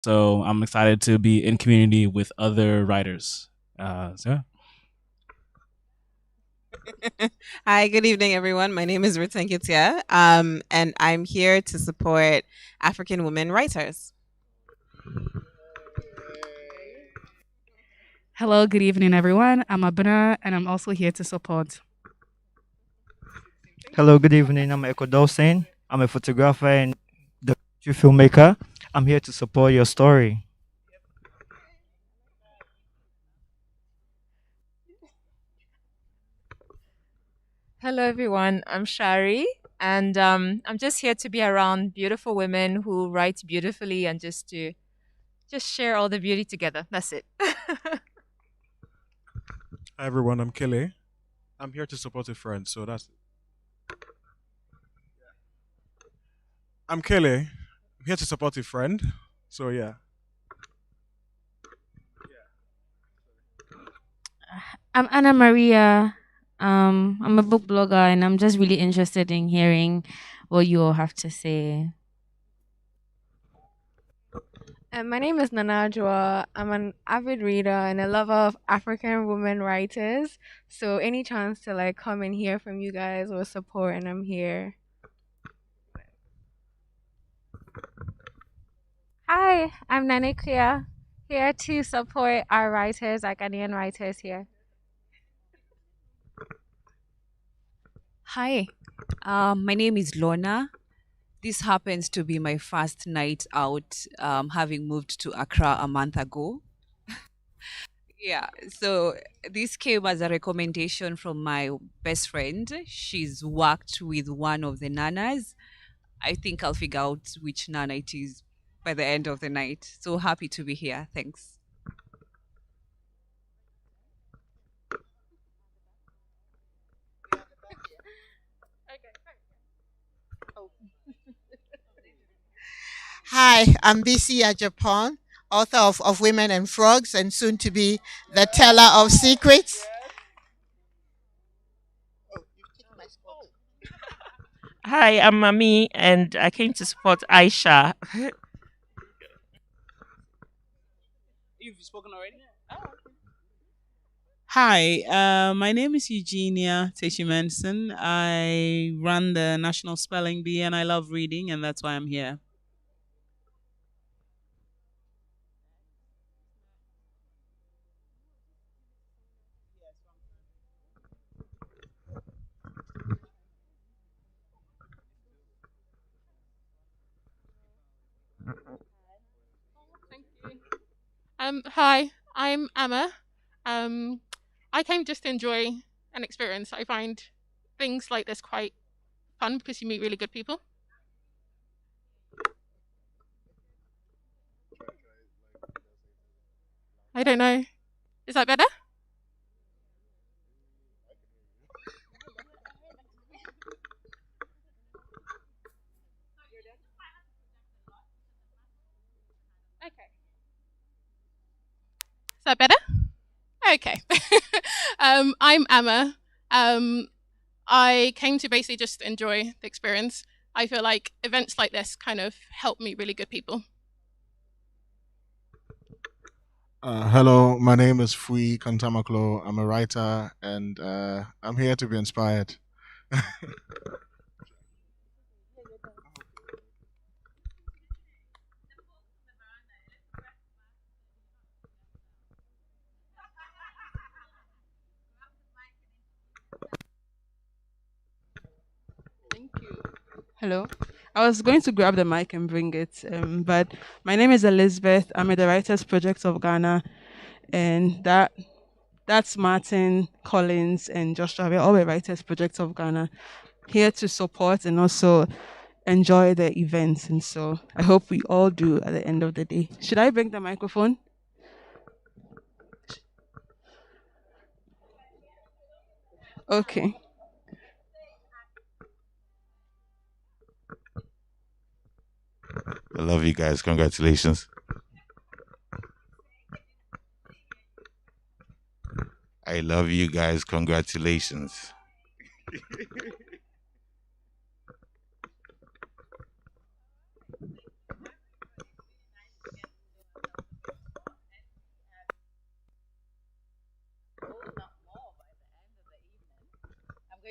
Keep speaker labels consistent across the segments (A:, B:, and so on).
A: So I'm excited to be in community with other writers. So yeah.
B: Hi, good evening, everyone. My name is Rutenkitia, and I'm here to support African women writers.
C: Hello, good evening, everyone. I'm Abuna, and I'm also here to support.
D: Hello, good evening. I'm Eko Dolsen. I'm a photographer and documentary filmmaker. I'm here to support your story.
E: Hello, everyone. I'm Shari, and I'm just here to be around beautiful women who write beautifully and just to just share all the beauty together. That's it.
F: Hi everyone, I'm Kele. I'm here to support a friend, so that's it. I'm Kele. I'm here to support a friend. So yeah.
G: I'm Anna Maria. I'm a book blogger and I'm just really interested in hearing what you all have to say.
H: My name is Nana Darkoa. I'm an avid reader and a lover of African women writers. So any chance to like come and hear from you guys or support, and I'm here.
I: Hi, I'm Nanikia, here to support our writers, our Ghanaian writers here.
J: Hi, my name is Lorna. This happens to be my first night out, having moved to Accra a month ago. Yeah, so this came as a recommendation from my best friend. She's worked with one of the nanas. I think I'll figure out which nana it is by the end of the night. So happy to be here. Thanks.
K: Hi, I'm BC Japan, author of Women and Frogs, and soon to be the teller of secrets.
L: Hi, I'm Mami, and I came to support Aisha.
A: You've spoken already? Hi, my name is Eugenia Teshimanson. I run the National Spelling Bee and I love reading, and that's why I'm here.
M: Hi, I'm Emma. Um, I came just to enjoy an experience. I find things like this quite fun because you meet really good people. I don't know. Is that better? Okay. Is that better? Okay. I'm Emma. Um, I came to basically just enjoy the experience. I feel like events like this kind of help meet really good people.
F: Hello, my name is Fui Kantamaklo. I'm a writer and I'm here to be inspired.
C: Hello. I was going to grab the mic and bring it, but my name is Elizabeth. I'm at the Writers Project of Ghana, and that's Martin, Collins, and Joshua. We're all the Writers Project of Ghana, here to support and also enjoy the events. And so I hope we all do at the end of the day. Should I bring the microphone? Okay.
N: I love you guys. Congratulations. I love you guys. Congratulations.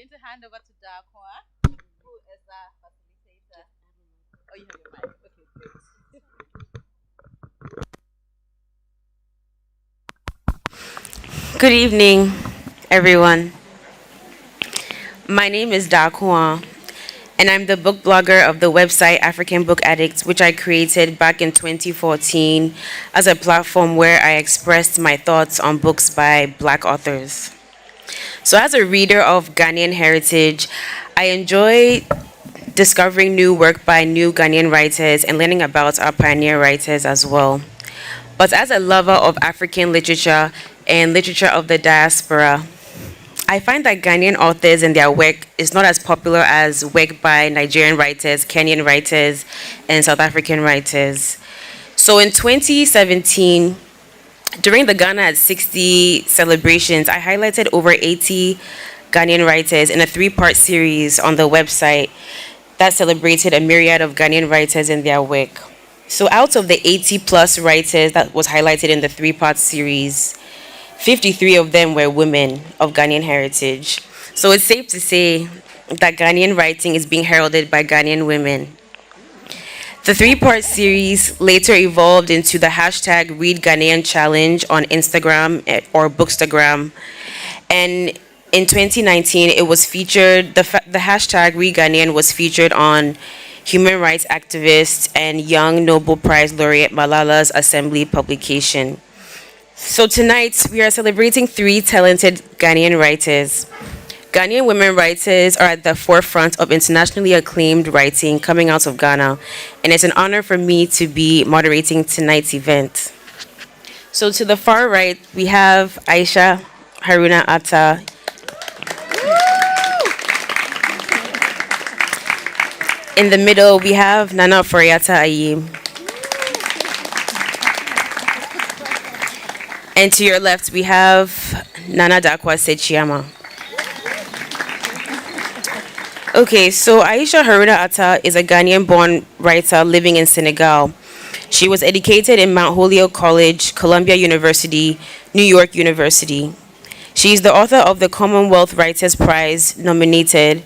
O: going to hand over to Darkowaa, who is the facilitator. Oh, you have your mic. Okay, great.
P: Good evening, everyone. My name is Darkowaa, and I'm the book blogger of the website African Book Addicts, which I created back in 2014 as a platform where I expressed my thoughts on books by Black authors. So, as a reader of Ghanaian heritage, I enjoy discovering new work by new Ghanaian writers and learning about our pioneer writers as well. But as a lover of African literature and literature of the diaspora, I find that Ghanaian authors and their work is not as popular as work by Nigerian writers, Kenyan writers, and South African writers. So in 2017, during the Ghana at 60 celebrations, I highlighted over 80 Ghanaian writers in a three-part series on the website that celebrated a myriad of Ghanaian writers and their work. So out of the 80 plus writers that was highlighted in the three-part series, 53 of them were women of Ghanaian heritage. So it's safe to say that Ghanaian writing is being heralded by Ghanaian women. The three-part series later evolved into the hashtag Read Ghanaian Challenge on Instagram or Bookstagram. And in 2019, it was featured, the hashtag Read Ghanaian was featured on human rights activist and young Nobel Prize laureate Malala's Assembly publication. So tonight, we are celebrating three talented Ghanaian writers. Ghanaian women writers are at the forefront of internationally acclaimed writing coming out of Ghana, and it's an honor for me to be moderating tonight's event. So to the far right, we have Ayesha Harruna Attah. In the middle, we have Nana Oforiatta Ayim. And to your left, we have Nana Darkoa Sekyiamah. Okay, so Ayesha Harruna Attah is a Ghanaian-born writer living in Senegal. She was educated in Mount Holyoke College, Columbia University, New York University. She is the author of the Commonwealth Writers' Prize nominated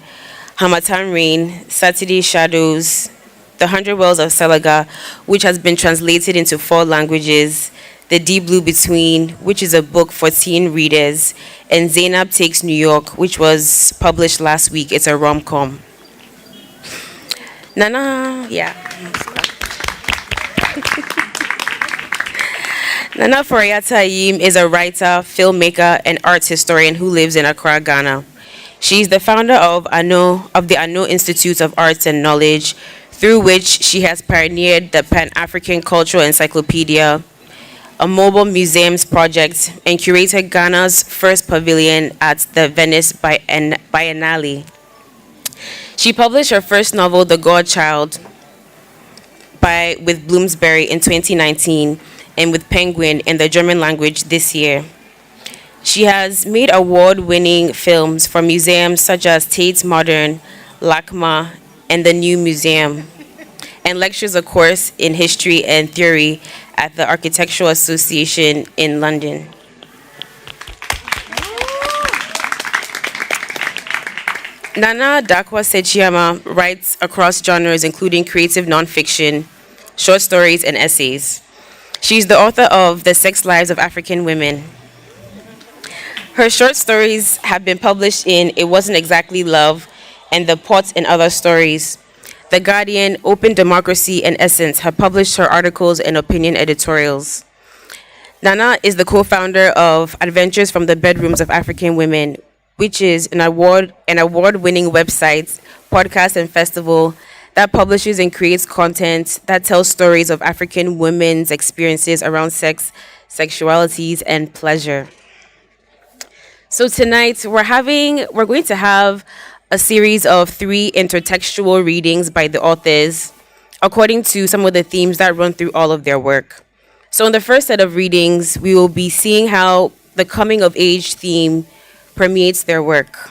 P: Hamatan Rain, Saturday Shadows, The Hundred Wells of Selaga, which has been translated into 4 languages, The Deep Blue Between, which is a book for teen readers, and Zainab Takes New York, which was published last week. It's a rom-com. Nana Oforiatta Ayim is a writer, filmmaker, and art historian who lives in Accra, Ghana. She is the founder of the Ano Institute of Arts and Knowledge, through which she has pioneered the Pan-African Cultural Encyclopedia, a mobile museums project, and curated Ghana's first pavilion at the Venice Biennale. She published her first novel, The Godchild, with Bloomsbury in 2019, and with Penguin in the German language this year. She has made award-winning films for museums such as Tate Modern, LACMA, and the New Museum, and lectures a course in history and theory at the Architectural Association in London. Nana Darkoa Sekyiamah writes across genres including creative nonfiction, short stories, and essays. She's the author of The Sex Lives of African Women. Her short stories have been published in It Wasn't Exactly Love and The Pot and Other Stories. The Guardian, Open Democracy, and Essence have published her articles and opinion editorials. Nana is the co-founder of Adventures from the Bedrooms of African Women, which is an award-winning website, podcast, and festival that publishes and creates content that tells stories of African women's experiences around sex, sexualities, and pleasure. So tonight we're going to have a series of 3 intertextual readings by the authors, according to some of the themes that run through all of their work. So in the first set of readings, we will be seeing how the coming of age theme permeates their work.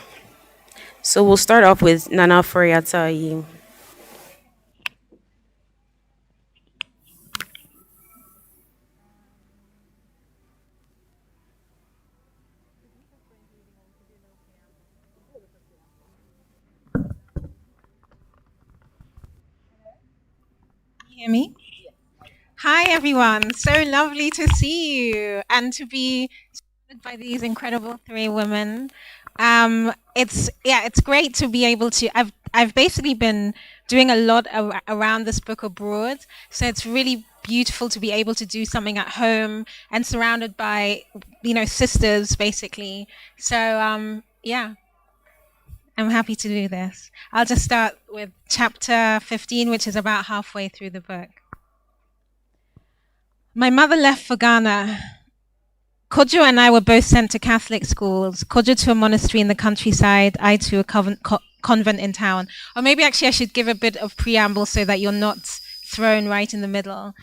P: So we'll start off with Nana Oforiatta Ayim.
Q: Hear me? Hi, everyone. So lovely to see you and to be surrounded by these incredible three women. It's great to be able to. I've basically been doing a lot around this book abroad, so it's really beautiful to be able to do something at home and surrounded by, sisters, basically. So yeah. I'm happy to do this. I'll just start with chapter 15, which is about halfway through the book. My mother left for Ghana. Kojo and I were both sent to Catholic schools. Kojo to a monastery in the countryside, I to a convent in town. Or maybe actually I should give a bit of preamble so that you're not thrown right in the middle.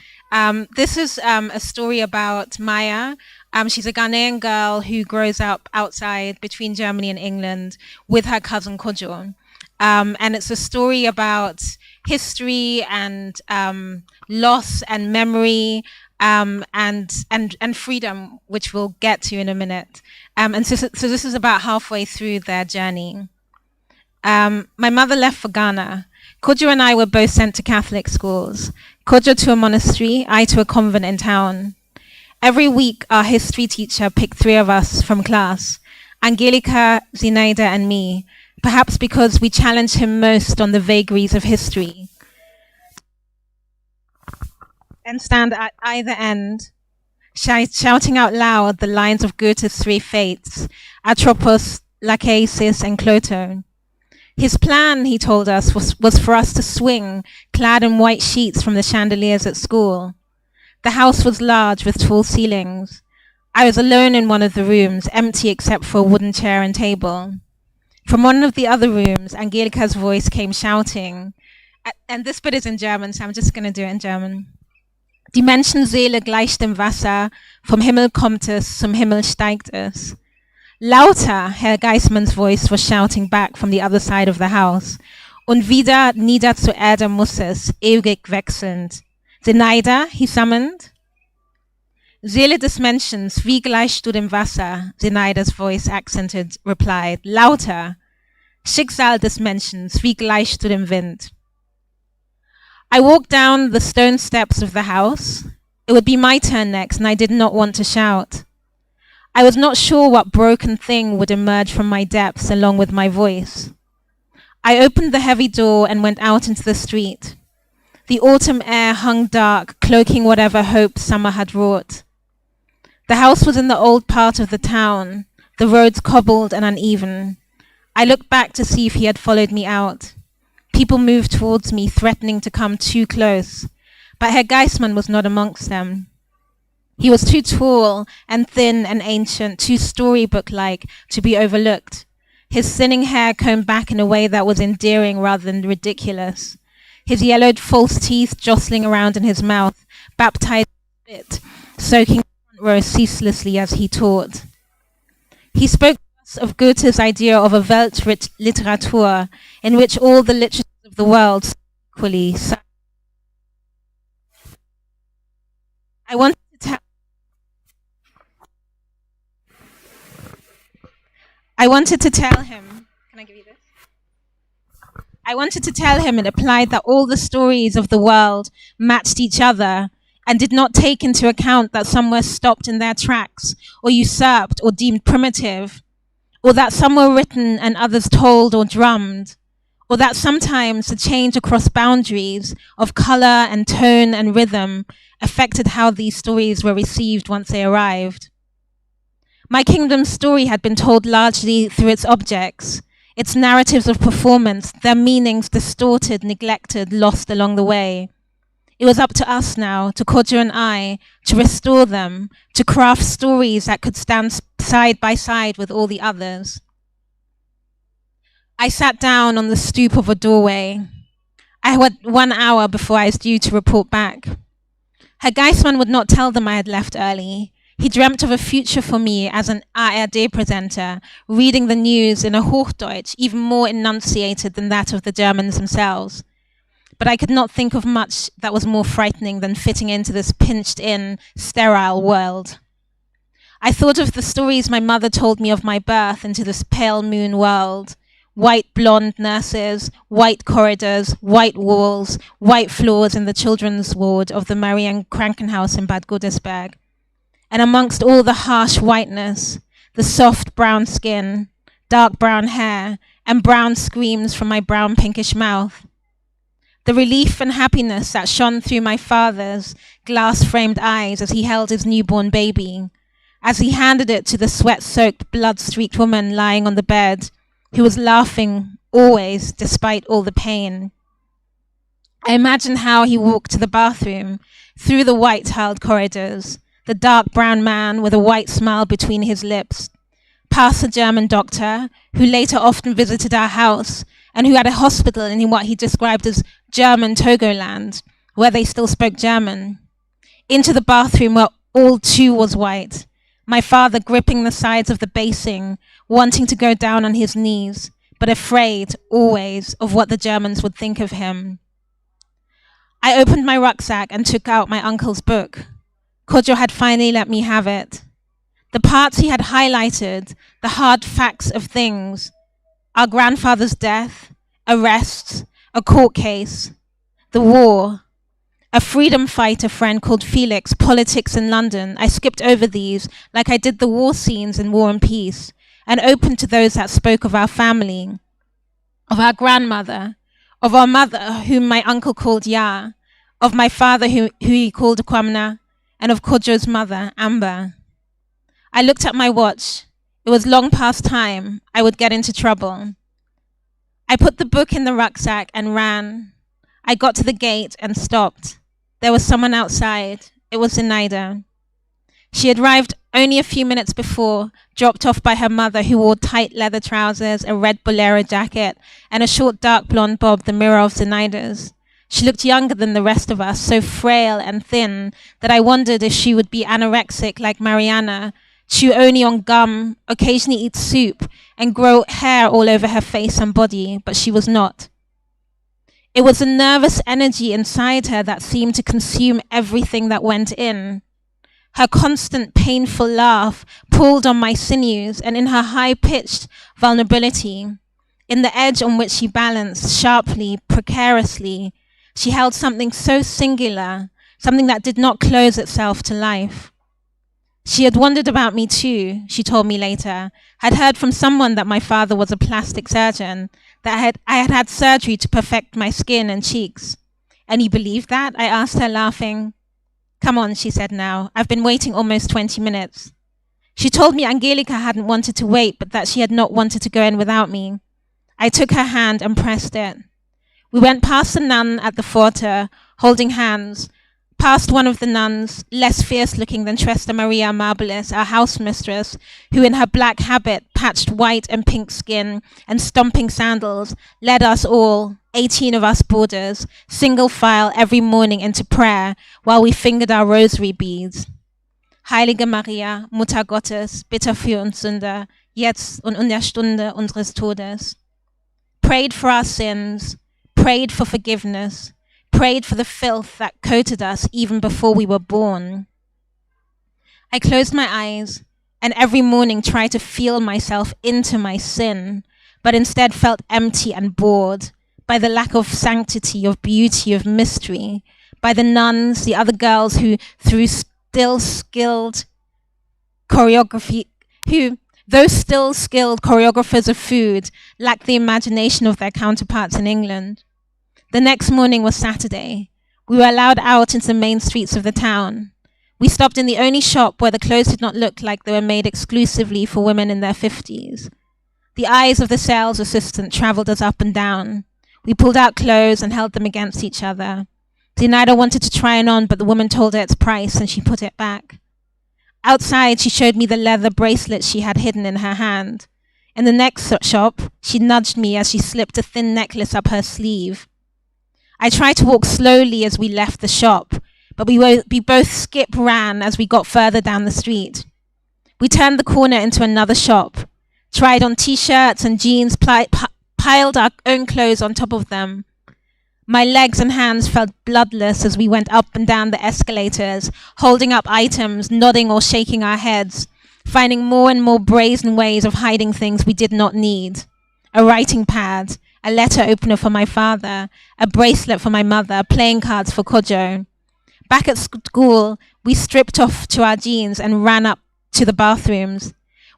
Q: This is a story about Maya. She's a Ghanaian girl who grows up outside between Germany and England with her cousin Kojo. And it's a story about history and loss and memory and freedom, which we'll get to in a minute. And so this is about halfway through their journey. My mother left for Ghana. Kojo and I were both sent to Catholic schools. Kojo to a monastery, I to a convent in town. Every week, our history teacher picked three of us from class, Angelica, Zinaida, and me, perhaps because we challenged him most on the vagaries of history. And stand at either end, shouting out loud the lines of Goethe's three fates, Atropos, Lachesis, and Cloto. His plan, he told us, was for us to swing, clad in white sheets from the chandeliers at school. The house was large with tall ceilings. I was alone in one of the rooms, empty except for a wooden chair and table. From one of the other rooms, Angelica's voice came shouting, and this bit is in German, so I'm just going to do it in German. Die Menschenseele gleicht dem Wasser, vom Himmel kommt es, zum Himmel steigt es. Lauter, Herr Geismann's voice was shouting back from the other side of the house. Und wieder nieder zur Erde muss es, ewig wechselnd. Zinaida, he summoned. Seele des Menschen, wie gleichst du dem Wasser? Zinaida's voice accented replied. Lauter. Schicksal des Menschen, wie gleichst du dem Wind? I walked down the stone steps of the house. It would be my turn next, and I did not want to shout. I was not sure what broken thing would emerge from my depths along with my voice. I opened the heavy door and went out into the street. The autumn air hung dark, cloaking whatever hope summer had wrought. The house was in the old part of the town, the roads cobbled and uneven. I looked back to see if he had followed me out. People moved towards me, threatening to come too close, but Herr Geismann was not amongst them. He was too tall and thin and ancient, too storybook-like to be overlooked. His thinning hair combed back in a way that was endearing rather than ridiculous. His yellowed false teeth jostling around in his mouth, baptized spit, soaking the front row ceaselessly as he taught. He spoke to us of Goethe's idea of a Weltliteratur, in which all the literatures of the world equally. I wanted to tell him, can I give you this? I wanted to tell him it applied that all the stories of the world matched each other and did not take into account that some were stopped in their tracks or usurped or deemed primitive, or that some were written and others told or drummed, or that sometimes the change across boundaries of color and tone and rhythm affected how these stories were received once they arrived. My kingdom's story had been told largely through its objects, its narratives of performance, their meanings distorted, neglected, lost along the way. It was up to us now, to Kojo and I, to restore them, to craft stories that could stand side by side with all the others. I sat down on the stoop of a doorway. I had 1 hour before I was due to report back. Herr Geismann would not tell them I had left early. He dreamt of a future for me as an ARD presenter, reading the news in a Hochdeutsch, even more enunciated than that of the Germans themselves. But I could not think of much that was more frightening than fitting into this pinched-in, sterile world. I thought of the stories my mother told me of my birth into this pale moon world, white blonde nurses, white corridors, white walls, white floors in the children's ward of the Marianne Krankenhaus in Bad Godesberg. And amongst all the harsh whiteness, the soft brown skin, dark brown hair, and brown screams from my brown pinkish mouth. The relief and happiness that shone through my father's glass-framed eyes as he held his newborn baby, as he handed it to the sweat-soaked, blood-streaked woman lying on the bed, who was laughing always despite all the pain. I imagine how he walked to the bathroom, through the white-tiled corridors, the dark brown man with a white smile between his lips, past a German doctor, who later often visited our house, and who had a hospital in what he described as German Togoland, where they still spoke German, into the bathroom where all too was white, my father gripping the sides of the basin, wanting to go down on his knees, but afraid, always, of what the Germans would think of him. I opened my rucksack and took out my uncle's book. Kojo had finally let me have it. The parts he had highlighted, the hard facts of things, our grandfather's death, arrests, a court case, the war, a freedom fighter friend called Felix, politics in London. I skipped over these like I did the war scenes in War and Peace, and opened to those that spoke of our family, of our grandmother, of our mother, whom my uncle called Ya, of my father who he called Kwamna, and of Kojo's mother, Amber. I looked at my watch. It was long past time. I would get into trouble. I put the book in the rucksack and ran. I got to the gate and stopped. There was someone outside. It was Zenaida. She had arrived only a few minutes before, dropped off by her mother, who wore tight leather trousers, a red bolero jacket, and a short dark blonde bob, the mirror of Zenaida's. She looked younger than the rest of us, so frail and thin that I wondered if she would be anorexic like Mariana, chew only on gum, occasionally eat soup, and grow hair all over her face and body, but she was not. It was a nervous energy inside her that seemed to consume everything that went in. Her constant painful laugh pulled on my sinews, and in her high-pitched vulnerability, in the edge on which she balanced sharply, precariously, she held something so singular, something that did not close itself to life. She had wondered about me too, she told me later, had heard from someone that my father was a plastic surgeon, that I had had surgery to perfect my skin and cheeks. And you believe that? I asked her, laughing. Come on, she said now. I've been waiting almost 20 minutes. She told me Angelica hadn't wanted to wait, but that she had not wanted to go in without me. I took her hand and pressed it. We went past the nun at the Pforte, holding hands, past one of the nuns, less fierce-looking than Tresta Maria Amabilis, our house mistress, who in her black habit, patched white and pink skin, and stomping sandals, led us all, 18 of us boarders, single file every morning into prayer while we fingered our rosary beads. Heilige Maria, Mutter Gottes, bitte für uns Sünder, jetzt und in der Stunde unseres Todes. Prayed for our sins, prayed for forgiveness, prayed for the filth that coated us even before we were born. I closed my eyes and every morning tried to feel myself into my sin, but instead felt empty and bored by the lack of sanctity, of beauty, of mystery, by the nuns, the other girls who, through still skilled choreographers of food, lacked the imagination of their counterparts in England. The next morning was Saturday. We were allowed out into the main streets of the town. We stopped in the only shop where the clothes did not look like they were made exclusively for women in their 50s. The eyes of the sales assistant traveled us up and down. We pulled out clothes and held them against each other. Zenaida wanted to try it on, but the woman told her its price and she put it back. Outside, she showed me the leather bracelet she had hidden in her hand. In the next shop, she nudged me as she slipped a thin necklace up her sleeve. I tried to walk slowly as we left the shop, but we both skip-ran as we got further down the street. We turned the corner into another shop, tried on t-shirts and jeans, piled our own clothes on top of them. My legs and hands felt bloodless as we went up and down the escalators, holding up items, nodding or shaking our heads, finding more and more brazen ways of hiding things we did not need. a writing pad, a letter opener for my father, a bracelet for my mother, playing cards for Kojo. Back at school, we stripped off to our jeans and ran up to the bathrooms.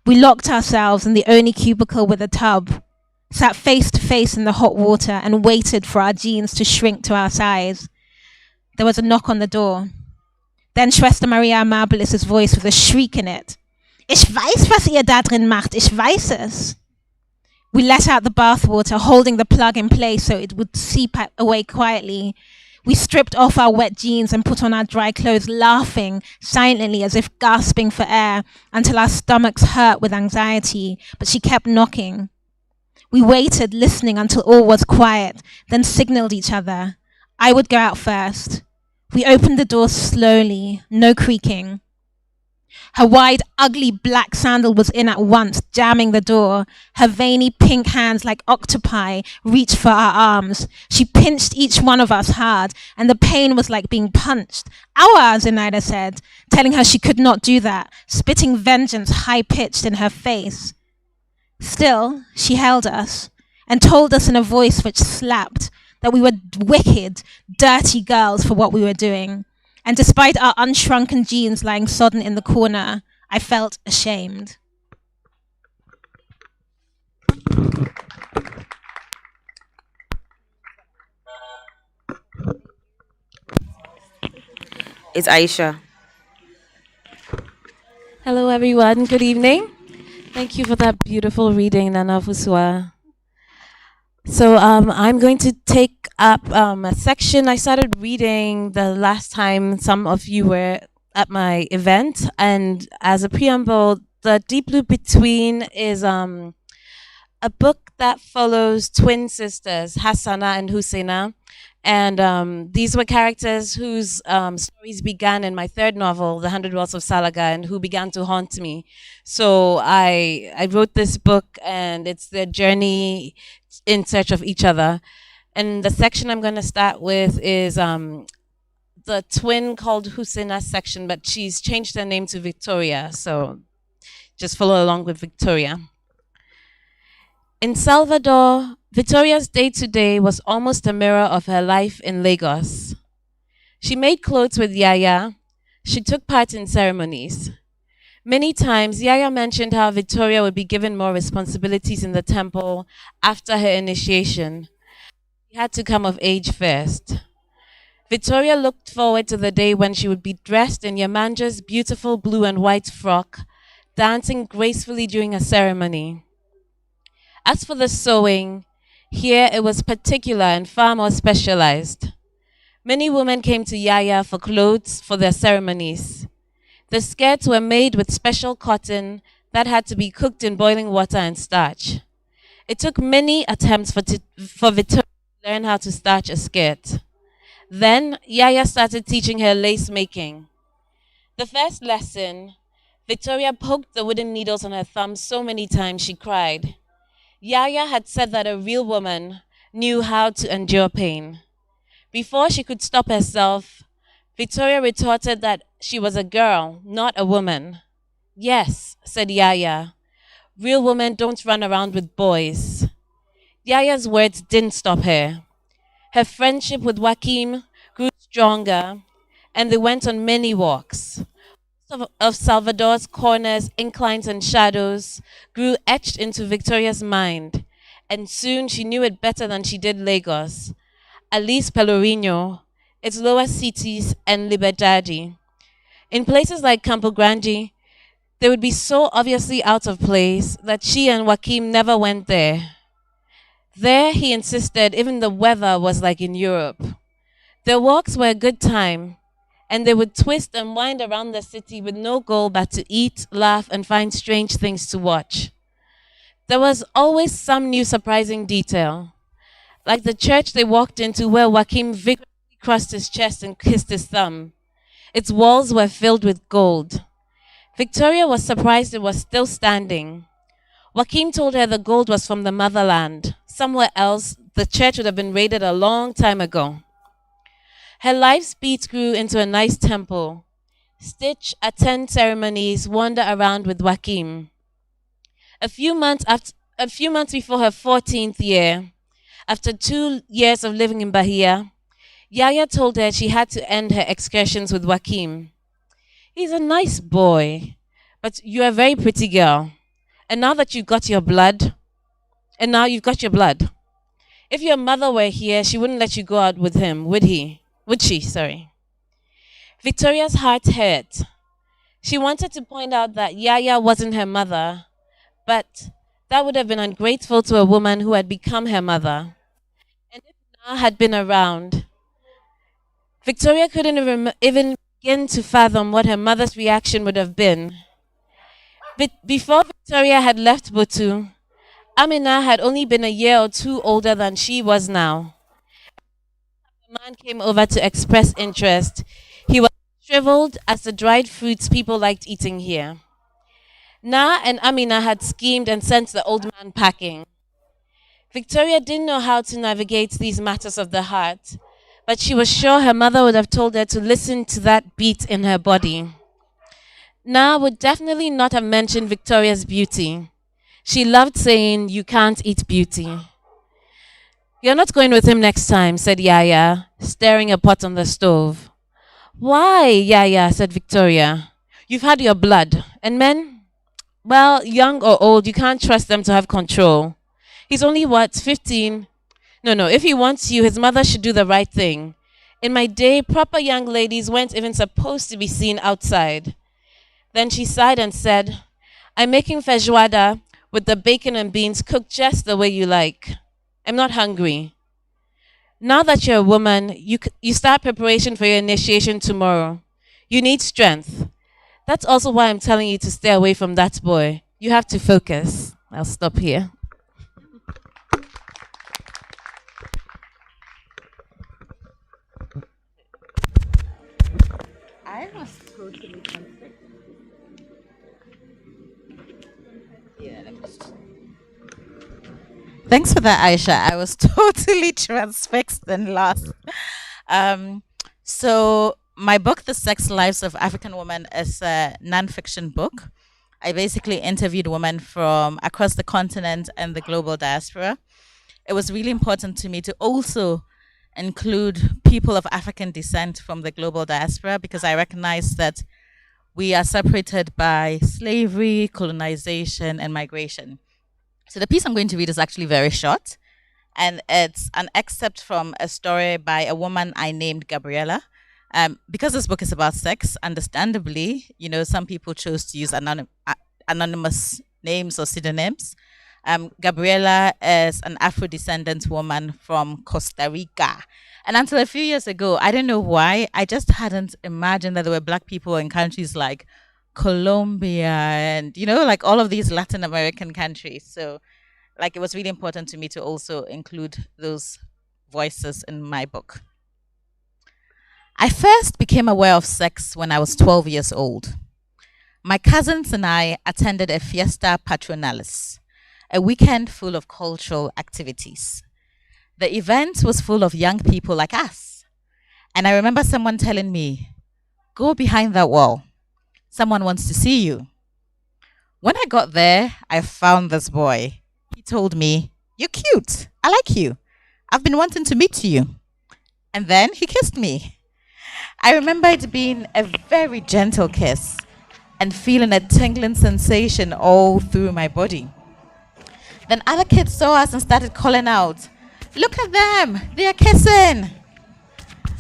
Q: We locked ourselves in the only cubicle with a tub, sat face to face in the hot water and waited for our jeans to shrink to our size. There was a knock on the door. Then Schwester Maria Amabilis' voice with a shriek in it. Ich weiß, was ihr da drin macht. Ich weiß es. We let out the bathwater, holding the plug in place so it would seep away quietly. We stripped off our wet jeans and put on our dry clothes, laughing silently as if gasping for air until our stomachs hurt with anxiety, but she kept knocking. We waited, listening until all was quiet, then signaled each other. I would go out first. We opened the door slowly, no creaking. Her wide, ugly black sandal was in at once, jamming the door. Her veiny pink hands like octopi reached for our arms. She pinched each one of us hard, and the pain was like being punched. Aua, Zenaida said, telling her she could not do that, spitting vengeance high-pitched in her face. Still, she held us and told us in a voice which slapped that we were wicked, dirty girls for what we were doing. And despite our unshrunken jeans lying sodden in the corner, I felt ashamed.
P: It's Ayesha.
R: Hello, everyone. Good evening. Thank you for that beautiful reading, Nana Fusua. So I'm going to take up a section I started reading the last time some of you were at my event. And as a preamble, The Deep Blue Between is a book that follows twin sisters, Hassana and Husseina. And these were characters whose stories began in my third novel, The 100 Walls of Salaga, and who began to haunt me. So I wrote this book, and it's their journey in search of each other. And the section I'm going to start with is the twin called Husseina section, but she's changed her name to Victoria. So just follow along with Victoria. In Salvador, Victoria's day-to-day was almost a mirror of her life in Lagos. She made clothes with Yaya. She took part in ceremonies. Many times, Yaya mentioned how Victoria would be given more responsibilities in the temple after her initiation. She had to come of age first. Victoria looked forward to the day when she would be dressed in Yamanja's beautiful blue and white frock, dancing gracefully during a ceremony. As for the sewing, here it was particular and far more specialized. Many women came to Yaya for clothes for their ceremonies. The skirts were made with special cotton that had to be cooked in boiling water and starch. It took many attempts for Victoria to learn how to starch a skirt. Then Yaya started teaching her lace making. The first lesson, Victoria poked the wooden needles on her thumb so many times she cried. Yaya had said that a real woman knew how to endure pain. Before she could stop herself, Victoria retorted that she was a girl, not a woman. Yes, said Yaya. Real women don't run around with boys. Yaya's words didn't stop her. Her friendship with Joaquim grew stronger, and they went on many walks. Of Salvador's corners, inclines, and shadows grew etched into Victoria's mind, and soon she knew it better than she did Lagos, at least Pelourinho, its lower cities, and Liberdade. In places like Campo Grande, they would be so obviously out of place that she and Joaquim never went there. There, he insisted, even the weather was like in Europe. Their walks were a good time, and they would twist and wind around the city with no goal but to eat, laugh, and find strange things to watch. There was always some new surprising detail, like the church they walked into where Joaquim vigorously crossed his chest and kissed his thumb. Its walls were filled with gold. Victoria was surprised it was still standing. Joaquim told her the gold was from the motherland. Somewhere else, the church would have been raided a long time ago. Her life's beat grew into a nice tempo. Stitch attend ceremonies, wander around with Joaquim. A few months a few months before her 14th year, after 2 years of living in Bahia, Yaya told her she had to end her excursions with Joaquim. He's a nice boy, but you're a very pretty girl. And now that you've got your blood, if your mother were here, she wouldn't let you go out with him, would he? Would she? Sorry. Victoria's heart hurt. She wanted to point out that Yaya wasn't her mother, but that would have been ungrateful to a woman who had become her mother. And if Na had been around, Victoria couldn't even begin to fathom what her mother's reaction would have been. But before Victoria had left Butu, Amina had only been a year or two older than she was now. The man came over to express interest. He was shriveled as the dried fruits people liked eating here. Na and Amina had schemed and sent the old man packing. Victoria didn't know how to navigate these matters of the heart, but she was sure her mother would have told her to listen to that beat in her body. Na would definitely not have mentioned Victoria's beauty. She loved saying, "You can't eat beauty." "You're not going with him next time," said Yaya, stirring a pot on the stove. "Why, Yaya?" said Victoria. "You've had your blood. And men? Well, young or old, you can't trust them to have control. He's only, 15? No, if he wants you, his mother should do the right thing. In my day, proper young ladies weren't even supposed to be seen outside." Then she sighed and said, "I'm making feijoada with the bacon and beans cooked just the way you like. I'm not hungry." Now that you're a woman, you start preparation for your initiation tomorrow. You need strength. That's also why I'm telling you to stay away from that boy. You have to focus. I'll stop here.
O: I was totally confused. Yeah, let me just... Thanks for that, Ayesha. I was totally transfixed and lost. So my book, The Sex Lives of African Women, is a nonfiction book. I basically interviewed women from across the continent and the global diaspora. It was really important to me to also include people of African descent from the global diaspora because I recognize that we are separated by slavery, colonization, and migration. So the piece I'm going to read is actually very short, and it's an excerpt from a story by a woman I named Gabriella. Because this book is about sex, understandably, some people chose to use anonymous names or pseudonyms. Gabriella is an Afro-descendant woman from Costa Rica. And until a few years ago, I don't know why, I just hadn't imagined that there were Black people in countries like Colombia and, like all of these Latin American countries. So, it was really important to me to also include those voices in my book. I first became aware of sex when I was 12 years old. My cousins and I attended a fiesta patronalis, a weekend full of cultural activities. The event was full of young people like us. And I remember someone telling me, "Go behind that wall. Someone wants to see you." When I got there, I found this boy. He told me, "You're cute. I like you. I've been wanting to meet you." And then he kissed me. I remember it being a very gentle kiss and feeling a tingling sensation all through my body. Then other kids saw us and started calling out, "Look at them, they are kissing."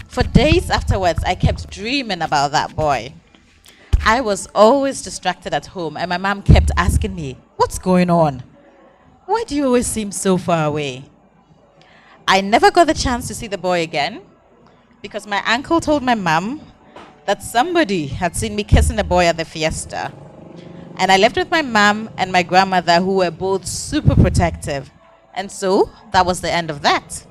O: For days afterwards, I kept dreaming about that boy. I was always distracted at home and my mom kept asking me, "What's going on? Why do you always seem so far away?" I never got the chance to see the boy again because my uncle told my mom that somebody had seen me kissing a boy at the fiesta. And I lived with my mom and my grandmother, who were both super protective. And so that was the end of that.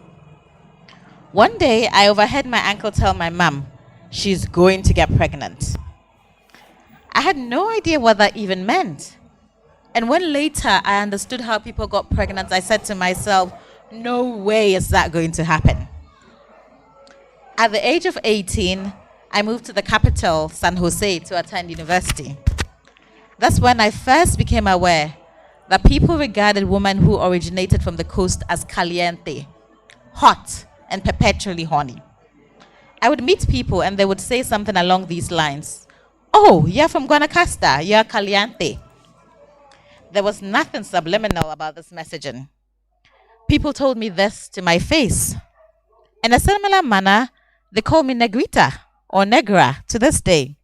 O: One day, I overheard my uncle tell my mom she's going to get pregnant. I had no idea what that even meant. And when later I understood how people got pregnant, I said to myself, no way is that going to happen. At the age of 18, I moved to the capital, San Jose, to attend university. That's when I first became aware that people regarded women who originated from the coast as caliente, hot, and perpetually horny. I would meet people and they would say something along these lines. Oh, you're from Guanacaste, you're caliente. There was nothing subliminal about this messaging. People told me this to my face. In a similar manner, they call me negrita or negra to this day.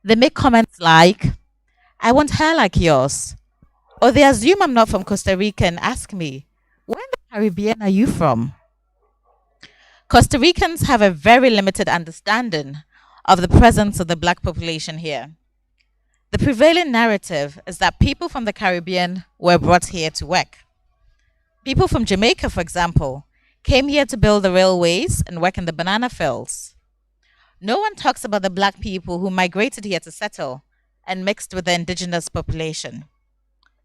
O: They make comments like, I want hair like yours. Or they assume I'm not from Costa Rica and ask me, where in the Caribbean are you from? Costa Ricans have a very limited understanding of the presence of the black population here. The prevailing narrative is that people from the Caribbean were brought here to work. People from Jamaica, for example, came here to build the railways and work in the banana fields. No one talks about the black people who migrated here to settle and mixed with the indigenous population.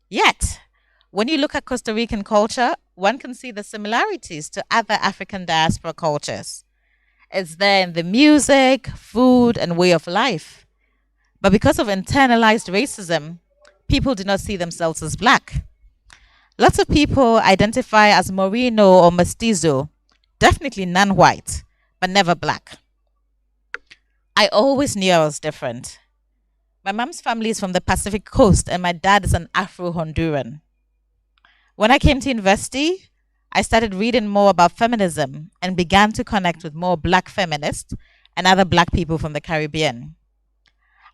O: Yet, when you look at Costa Rican culture, one can see the similarities to other African diaspora cultures. It's there in the music, food, and way of life. But because of internalized racism, people do not see themselves as black. Lots of people identify as Moreno or Mestizo, definitely non-white, but never black. I always knew I was different. My mom's family is from the Pacific coast and my dad is an Afro-Honduran. When I came to university, I started reading more about feminism and began to connect with more black feminists and other black people from the Caribbean.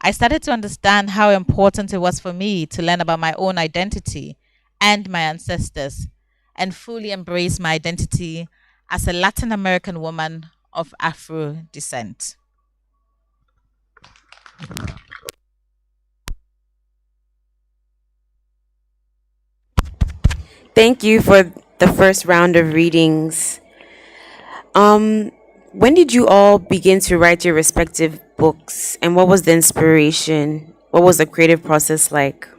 O: I started to understand how important it was for me to learn about my own identity and my ancestors and fully embrace my identity as a Latin American woman of Afro descent.
P: Thank you for the first round of readings. When did you all begin to write your respective books, and what was the inspiration? What was the creative process like?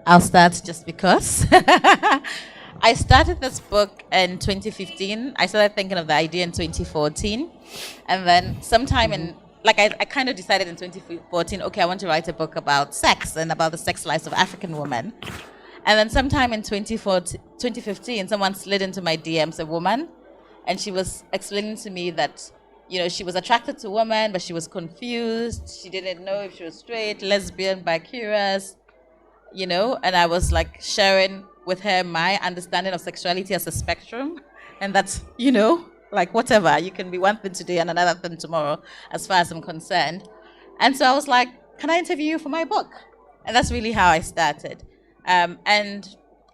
O: I'll start just because. I started this book in 2015. I started thinking of the idea in 2014. And then sometime in, I kind of decided in 2014, okay, I want to write a book about sex and about the sex lives of African women. And then sometime in 2015, someone slid into my DMs, a woman, and she was explaining to me that, she was attracted to women, but she was confused. She didn't know if she was straight, lesbian, bi-curious, and I was sharing with her my understanding of sexuality as a spectrum. And that's, whatever, you can be one thing today and another thing tomorrow, as far as I'm concerned. And so I was like, can I interview you for my book? And that's really how I started. And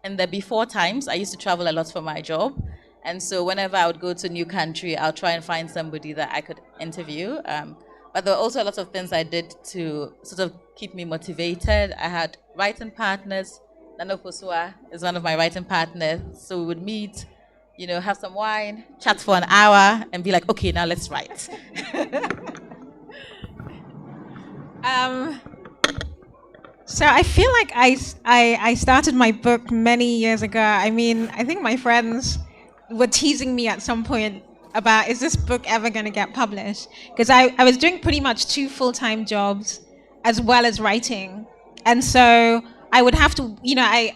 O: in the before times, I used to travel a lot for my job. And so whenever I would go to a new country, I'll try and find somebody that I could interview. But there were also a lot of things I did to sort of keep me motivated. I had writing partners. Nana Darkoa is one of my writing partners. So we would meet, have some wine, chat for an hour, and be like, okay, now let's write.
Q: So I feel like I started my book many years ago. I mean, I think my friends were teasing me at some point about, is this book ever going to get published? Because I was doing pretty much 2 full-time jobs as well as writing. And so I would have to,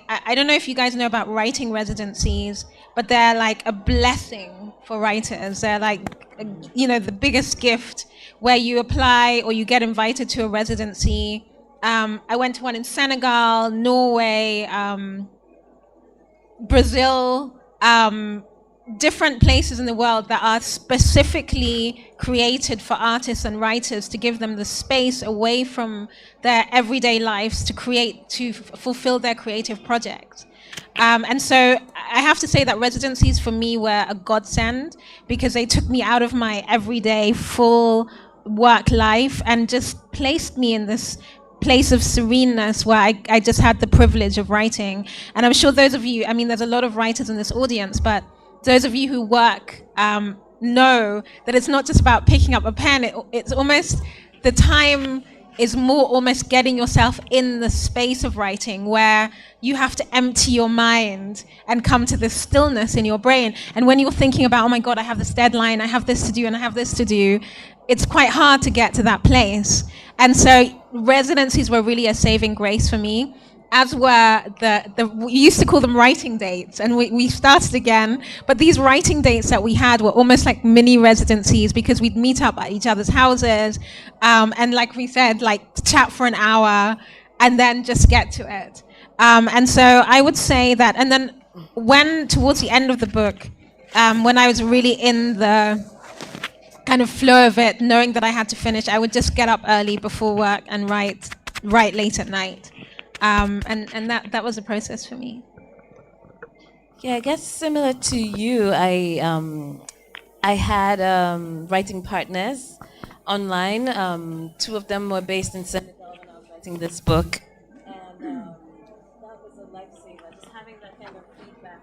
Q: I don't know if you guys know about writing residencies, but they're like a blessing for writers. They're like, the biggest gift, where you apply or you get invited to a residency. I went to one in Senegal, Norway, Brazil, different places in the world that are specifically created for artists and writers to give them the space away from their everyday lives to fulfill their creative projects. And so I have to say that residencies for me were a godsend, because they took me out of my everyday full work life and just placed me in this place of sereneness where I just had the privilege of writing. And I'm sure those of you, there's a lot of writers in this audience, but those of you who work know that it's not just about picking up a pen. It's almost, the time is more almost getting yourself in the space of writing, where you have to empty your mind and come to this stillness in your brain. And when you're thinking about, oh my God, I have this deadline, I have this to do, and I have this to do, it's quite hard to get to that place. And so residencies were really a saving grace for me, as were we used to call them writing dates, and we started again, but these writing dates that we had were almost like mini residencies, because we'd meet up at each other's houses, and like we said, like chat for an hour and then just get to it. And so I would say that, and then when towards the end of the book, when I was really in the kind of flow of it, knowing that I had to finish, I would just get up early before work and write late at night. And that was a process for me.
R: Yeah, I guess similar to you, I had writing partners online. Two of them were based in Senegal when I was writing this book. And that was a lifesaver, just having that kind of feedback.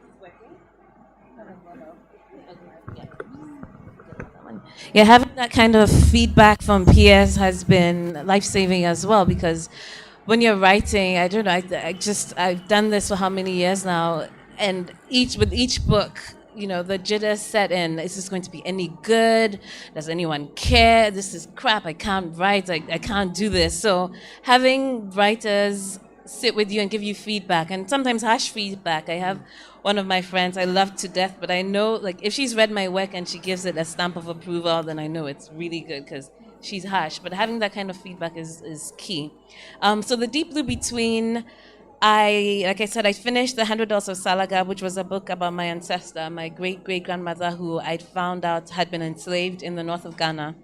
R: Is working? Yeah, having that kind of feedback from peers has been life-saving as well, because when you're writing, I don't know, I've done this for how many years now, and with each book, you know, the jitters set in. Is this going to be any good? Does anyone care? This is crap. I can't write. I can't do this. So having writers sit with you and give you feedback, and sometimes harsh feedback. I have one of my friends I love to death, but I know, like, if she's read my work and she gives it a stamp of approval, then I know it's really good, because she's harsh. But having that kind of feedback is key. So the Deep Blue Between, like I said, I finished The $100 of Salaga, which was a book about my ancestor, my great-great-grandmother, who I'd found out had been enslaved in the north of Ghana.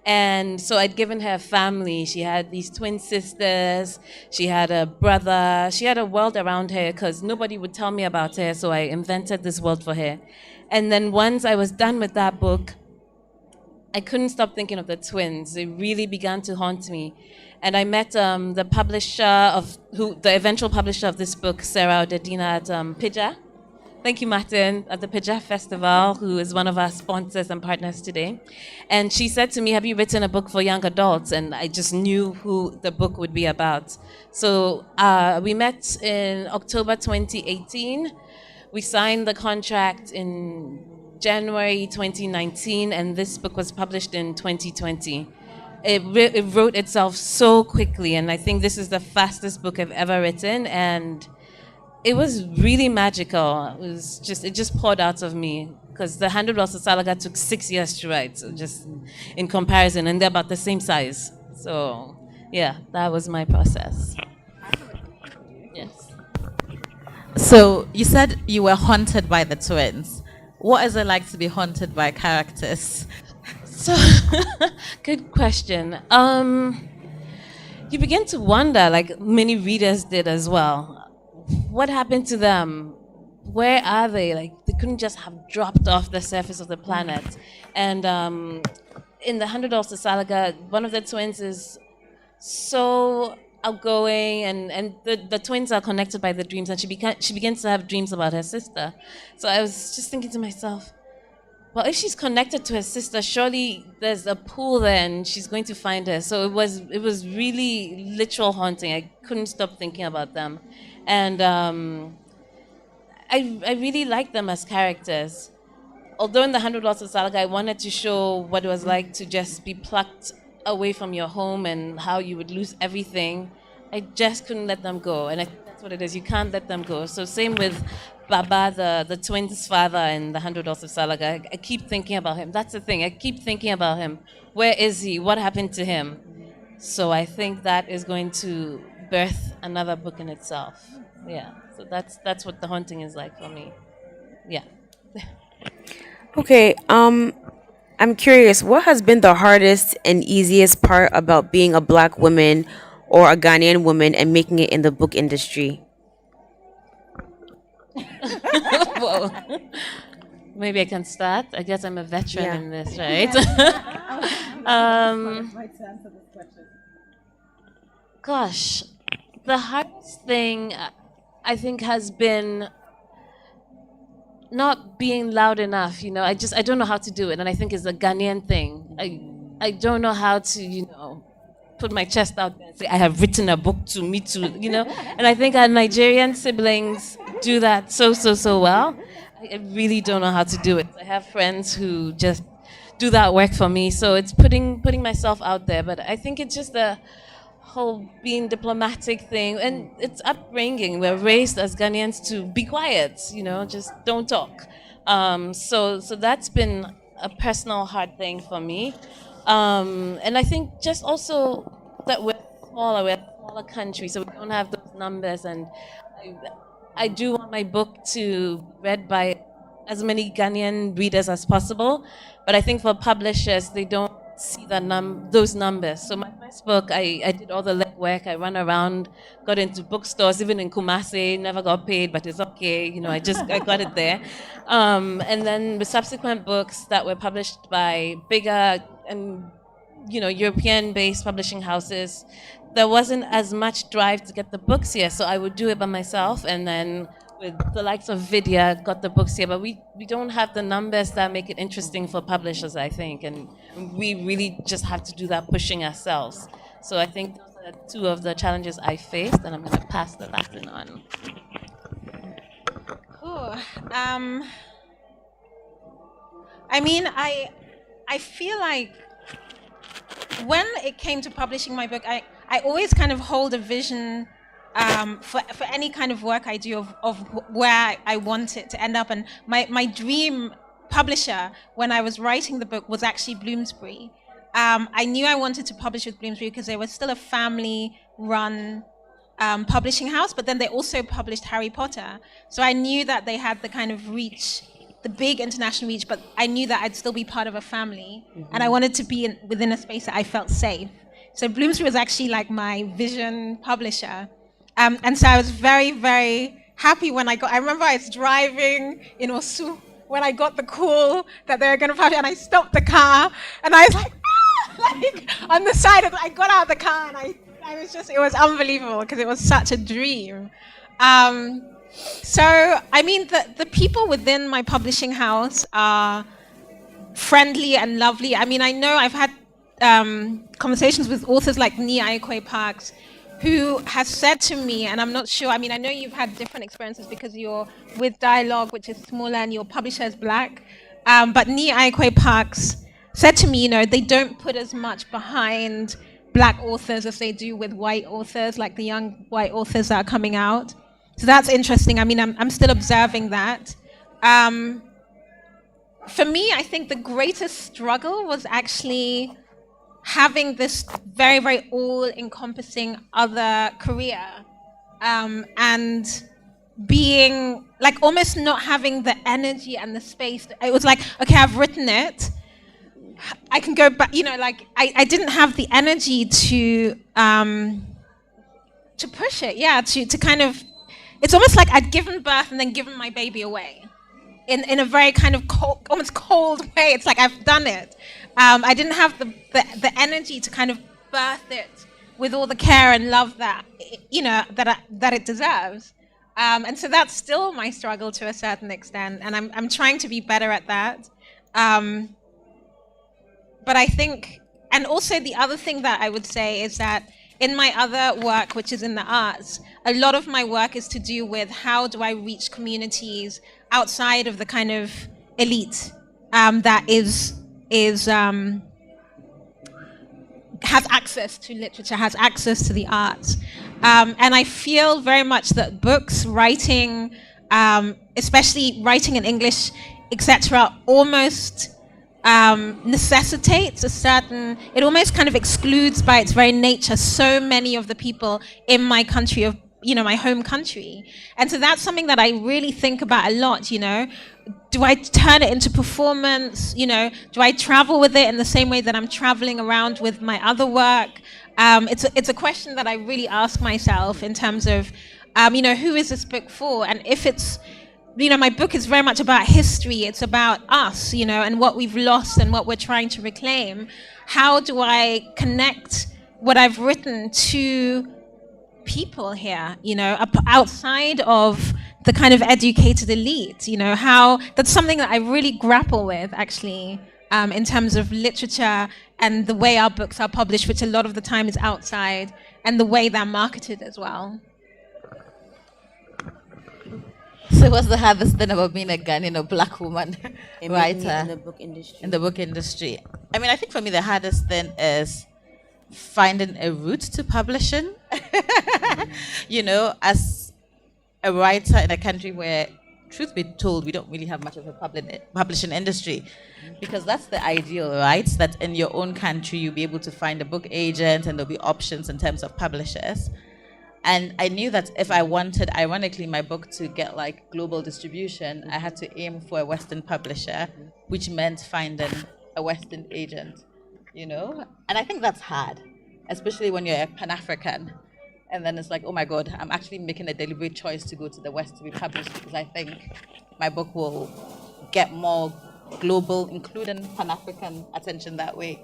R: And so I'd given her a family. She had these twin sisters. She had a brother. She had a world around her, because nobody would tell me about her, so I invented this world for her. And then once I was done with that book, I couldn't stop thinking of the twins. It really began to haunt me. And I met the eventual publisher of this book, Sarah Odedina, at Pidja. Thank you, Martin, at the Pidja Festival, who is one of our sponsors and partners today. And she said to me, have you written a book for young adults? And I just knew who the book would be about. So we met in October 2018. We signed the contract in January 2019, and this book was published in 2020. It wrote itself so quickly, and I think this is the fastest book I've ever written, and it was really magical. It just poured out of me, because the $100 of Salaga took 6 years to write, so just in comparison, and they're about the same size. So yeah, that was my process. Yes.
O: So you said you were haunted by the twins. What is it like to be haunted by characters?
R: So, good question. You begin to wonder, like many readers did as well, what happened to them? Where are they? Like, they couldn't just have dropped off the surface of the planet. And in the $100 of Salaga, one of the twins is so outgoing, and the twins are connected by the dreams, and she begins to have dreams about her sister. So I was just thinking to myself, well, if she's connected to her sister, surely there's a pool there and she's going to find her. So it was really literal haunting. I couldn't stop thinking about them. And I really liked them as characters. Although in the $100 of Salaga, I wanted to show what it was like to just be plucked away from your home and how you would lose everything. I just couldn't let them go. And I think that's what it is. You can't let them go. So same with Baba, the twins' father in the $100 of Salaga. I keep thinking about him. That's the thing. I keep thinking about him. Where is he? What happened to him? So I think that is going to birth another book in itself. Yeah. So that's what the haunting is like for me. Yeah.
P: Okay, I'm curious, what has been the hardest and easiest part about being a Black woman or a Ghanaian woman and making it in the book industry?
R: Whoa. Maybe I can start. I guess I'm a veteran in this, right? Gosh, the hardest thing I think has been not being loud enough. You know, I don't know how to do it, and I think it's a Ghanaian thing. I don't know how to, put my chest out there and say I have written a book to me too, And I think our Nigerian siblings do that so well. I really don't know how to do it. I have friends who just do that work for me, so it's putting myself out there. But I think it's just the whole being diplomatic thing, and it's upbringing. We're raised as Ghanaians to be quiet, just don't talk. So that's been a personal hard thing for me. And I think just also that we're we're a smaller country, so we don't have those numbers. And I do want my book to be read by as many Ghanaian readers as possible, but I think for publishers, they don't see those numbers. So my first book, I did all the legwork. I ran around, got into bookstores, even in Kumasi, never got paid, but it's okay. I got it there. And then the subsequent books that were published by bigger and European-based publishing houses, there wasn't as much drive to get the books here, so I would do it by myself, and then with the likes of Vidya, got the books here, but we don't have the numbers that make it interesting for publishers, I think, and we really just have to do that pushing ourselves. So I think those are two of the challenges I faced, and I'm going to pass the baton on.
Q: Cool. I feel like when it came to publishing my book, I always kind of hold a vision for any kind of work I do of where I want it to end up. And my dream publisher when I was writing the book was actually Bloomsbury. I knew I wanted to publish with Bloomsbury because they were still a family-run publishing house, but then they also published Harry Potter. So I knew that they had the kind of reach, the big international reach, but I knew that I'd still be part of a family, and I wanted to be within a space that I felt safe. So Bloomsbury was actually like my vision publisher. And so I was very, very happy when I remember I was driving in Osu when I got the call that they were going to publish, and I stopped the car, and I was like on the side I got out of the car, and it was unbelievable because it was such a dream. So, the people within my publishing house are friendly and lovely. I know I've had conversations with authors like Nii Aikwe Parks, who has said to me, and I'm not sure, I know you've had different experiences because you're with Dialogue, which is smaller, and your publisher is Black, but Nii Aikwe Parks said to me, they don't put as much behind Black authors as they do with white authors, like the young white authors that are coming out. So that's interesting. I'm still observing that. For me, I think the greatest struggle was actually having this very, very all-encompassing other career, and being like almost not having the energy and the space. It was like, okay, I've written it, I can go back, I didn't have the energy to push it, to kind of, it's almost like I'd given birth and then given my baby away in a very kind of cold, almost cold way. It's like I've done it. I didn't have the energy to kind of birth it with all the care and love that that it deserves. And so that's still my struggle to a certain extent, and I'm trying to be better at that. But I think, and also the other thing that I would say is that in my other work, which is in the arts, a lot of my work is to do with how do I reach communities outside of the kind of elite that has access to literature, has access to the arts. And I feel very much that books, writing, especially writing in English, etc., almost necessitates a certain, it almost kind of excludes by its very nature so many of the people in my country, of my home country. And so that's something that I really think about a lot. Do I turn it into performance? Do I travel with it in the same way that I'm traveling around with my other work? It's a question that I really ask myself in terms of who is this book for? And if it's, my book is very much about history. It's about us, and what we've lost and what we're trying to reclaim. How do I connect what I've written to people here, outside of the kind of educated elite? That's something that I really grapple with, actually, in terms of literature and the way our books are published, which a lot of the time is outside, and the way they're marketed as well.
O: So what's the hardest thing about being a Ghanaian or Black woman writer
S: in the book industry?
O: In the book industry, I think for me the hardest thing is finding a route to publishing. You know, as a writer in a country where, truth be told, we don't really have much of a publishing industry, because that's the ideal, right? That in your own country you'll be able to find a book agent and there'll be options in terms of publishers. And I knew that if I wanted, ironically, my book to get like global distribution, I had to aim for a Western publisher, which meant finding a Western agent, you know? And I think that's hard, especially when you're a Pan-African. And then it's like, oh my God, I'm actually making a deliberate choice to go to the West to be published, because I think my book will get more global, including Pan-African attention that way.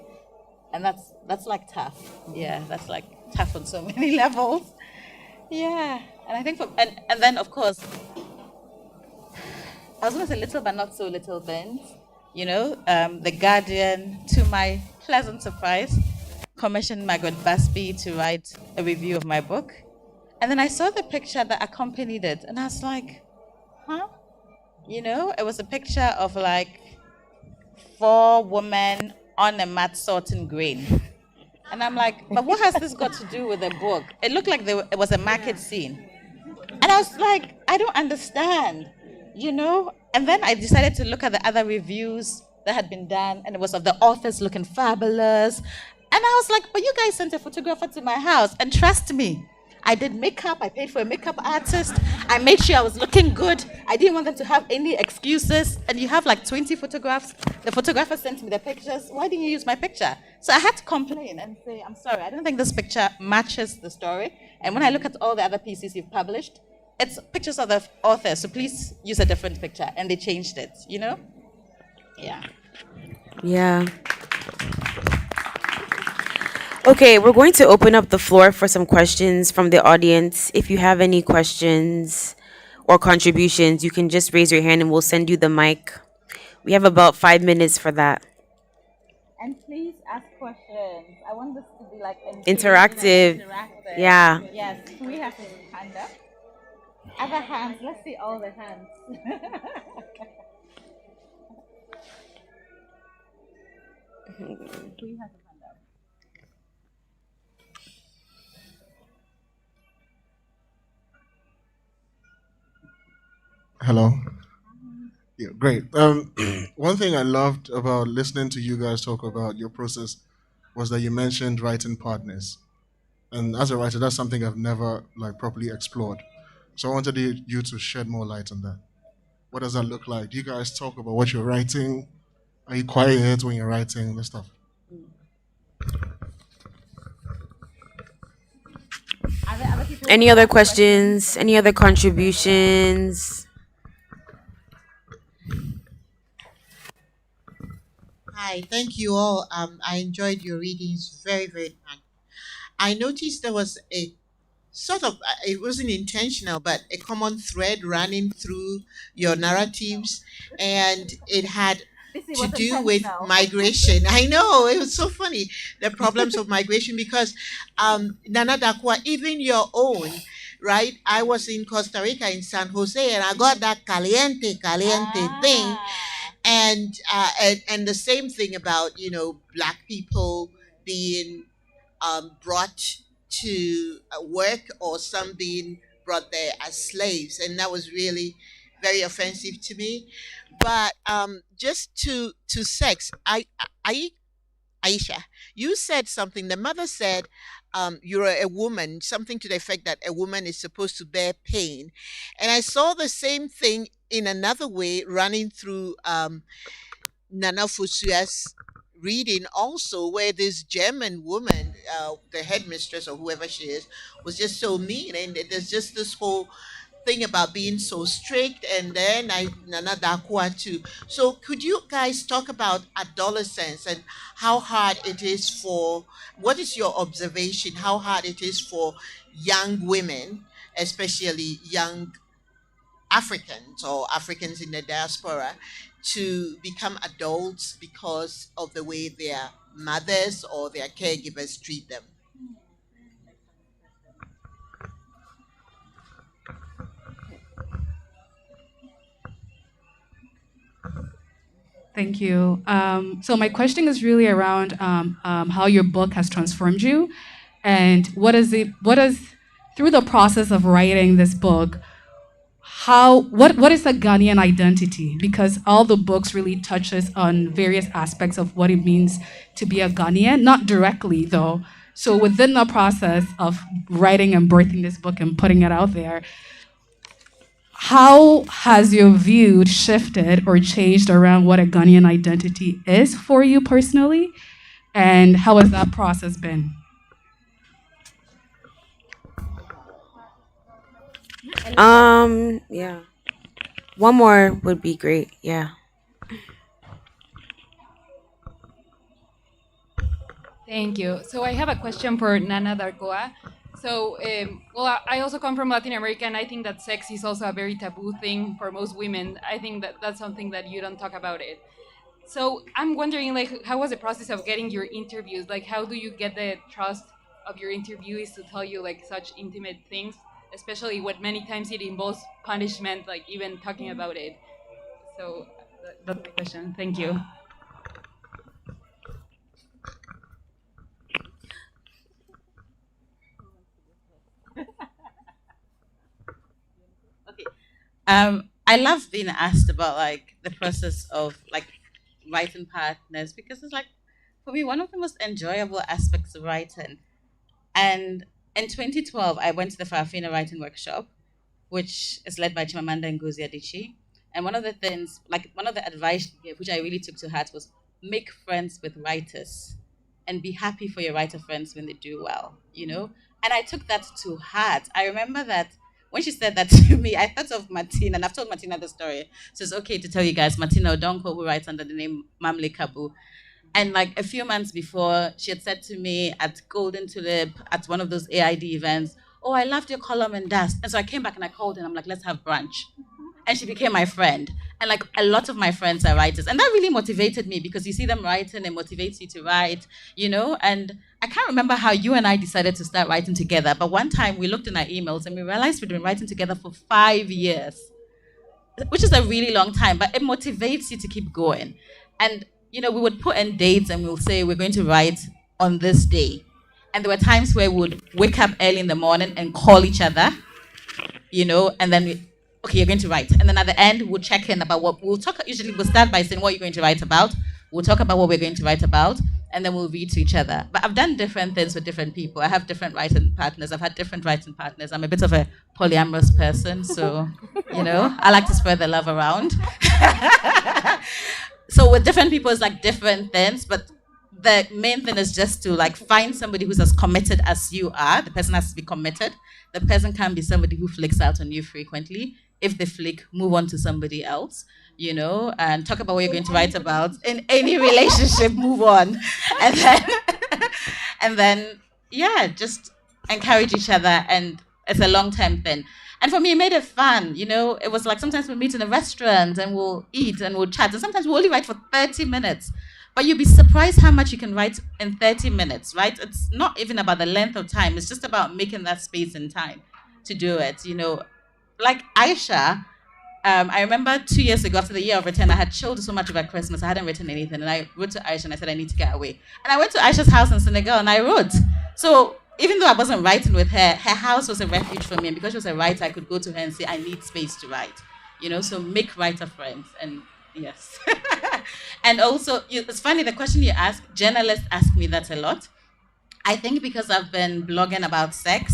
O: And that's like tough. Yeah, that's like tough on so many levels. Yeah, and I think and then of course, I was gonna say little but not so little things. You know, The Guardian, to my pleasant surprise, commissioned Margaret Busby to write a review of my book. And then I saw the picture that accompanied it, and I was like, huh? You know, it was a picture of like 4 women on a mat sorting grain. And I'm like, but what has this got to do with the book? It looked like it was a market scene. And I was like, I don't understand, you know? And then I decided to look at the other reviews that had been done, and it was of the authors looking fabulous. And I was like, but you guys sent a photographer to my house, and trust me, I did makeup, I paid for a makeup artist, I made sure I was looking good. I didn't want them to have any excuses. And you have like 20 photographs. The photographer sent me the pictures. Why didn't you use my picture? So I had to complain and say, I'm sorry, I don't think this picture matches the story. And when I look at all the other pieces you've published, it's pictures of the author, so please use a different picture. And they changed it, you know? Yeah.
P: Yeah. Okay, we're going to open up the floor for some questions from the audience. If you have any questions or contributions, you can just raise your hand and we'll send you the mic. We have about 5 minutes for that.
O: And please ask questions. I want this to be like
P: Interactive. Yeah.
O: Yes, we have his hand up. Other hands, let's see all the hands. We have his hand up.
F: Hello. Yeah, great. One thing I loved about listening to you guys talk about your process was that you mentioned writing partners, and as a writer, that's something I've never like properly explored. So I wanted you to shed more light on that. What does that look like? Do you guys talk about what you're writing? Are you quiet when you're writing this stuff?
P: Any other questions? Any other contributions?
K: Hi, thank you all. I enjoyed your readings very, very much. I noticed there was a sort of, it wasn't intentional, but a common thread running through your narratives, and it had to do with migration. I know, it was so funny, the problems of migration, because Nana Darkoa, even your own, right? I was in Costa Rica in San Jose, and I got that caliente thing, and the same thing about black people being brought to work, or some being brought there as slaves, and that was really very offensive to me. But just to sex, I Aisha, you said something. The mother said, "You're a woman," something to the effect that a woman is supposed to bear pain, and I saw the same thing in another way running through Nana Fusua's reading also, where this German woman, the headmistress or whoever she is, was just so mean, and there's just this whole thing about being so strict, and then Nana Darkoa too. So could you guys talk about adolescence and how hard it is for, what is your observation, how hard it is for young women, especially young Africans or Africans in the diaspora, to become adults because of the way their mothers or their caregivers treat them?
S: Thank you. So my question is really around how your book has transformed you, and through the process of writing this book, what is the Ghanaian identity? Because all the books really touches on various aspects of what it means to be a Ghanaian, not directly though. So within the process of writing and birthing this book and putting it out there, how has your view shifted or changed around what a Ghanaian identity is for you personally? And how has that process been?
P: Yeah. One more would be great. Yeah.
T: Thank you. So I have a question for Nana Darkoa. So, well, I also come from Latin America, and I think that sex is also a very taboo thing for most women. I think that that's something that you don't talk about it. So I'm wondering, like, how was the process of getting your interviews? Like, how do you get the trust of your interviewees to tell you like such intimate things, especially when many times it involves punishment, like even talking about it. So that's my question. Thank you.
O: I love being asked about like the process of like writing partners because it's like for me one of the most enjoyable aspects of writing. And in 2012, I went to the Farafina Writing Workshop, which is led by Chimamanda Ngozi Adichie. And one of the things, like one of the advice she gave, which I really took to heart, was make friends with writers and be happy for your writer friends when they do well, you know? And I took that to heart. I remember that when she said that to me, I thought of Martina, and I've told Martina the story. So it's okay to tell you guys, Martina Odonko, who writes under the name Mamle Kabu. And like a few months before, she had said to me at Golden Tulip, at one of those AID events, oh, I loved your column and dust. And so I came back and I called her and I'm like, let's have brunch. And she became my friend. And like a lot of my friends are writers. And that really motivated me because you see them writing, it motivates you to write, you know? And I can't remember how you and I decided to start writing together. But one time we looked in our emails and we realized we'd been writing together for 5 years, which is a really long time, but it motivates you to keep going. And, you know, we would put in dates and we'll say we're going to write on this day. And there were times where we would wake up early in the morning and call each other, you know, and then okay, you're going to write. And then at the end, we'll check in about what we'll talk. Usually we'll start by saying what you're going to write about. We'll talk about what we're going to write about, and then we'll read to each other. But I've done different things with different people. I have different writing partners. I've had different writing partners. I'm a bit of a polyamorous person, so, you know, I like to spread the love around. So with different people, it's like different things, but the main thing is just to like find somebody who's as committed as you are. The person has to be committed. The person can't be somebody who flicks out on you frequently. If they flick, move on to somebody else, you know, and talk about what you're going to write about. In any relationship, move on. And then, and then, yeah, just encourage each other. And it's a long-term thing. And for me, it made it fun. You know, it was like sometimes we meet in a restaurant and we'll eat and we'll chat. And sometimes we'll only write for 30 minutes. But you'd be surprised how much you can write in 30 minutes, right? It's not even about the length of time. It's just about making that space and time to do it, you know. Like Ayesha, I remember 2 years ago after the year of return, I had chilled so much about Christmas. I hadn't written anything. And I wrote to Ayesha and I said, I need to get away. And I went to Ayesha's house in Senegal and I wrote. So even though I wasn't writing with her, her house was a refuge for me. And because she was a writer, I could go to her and say, I need space to write. You know, so make writer friends. And yes. And also, it's funny, the question you ask, journalists ask me that a lot. I think because I've been blogging about sex,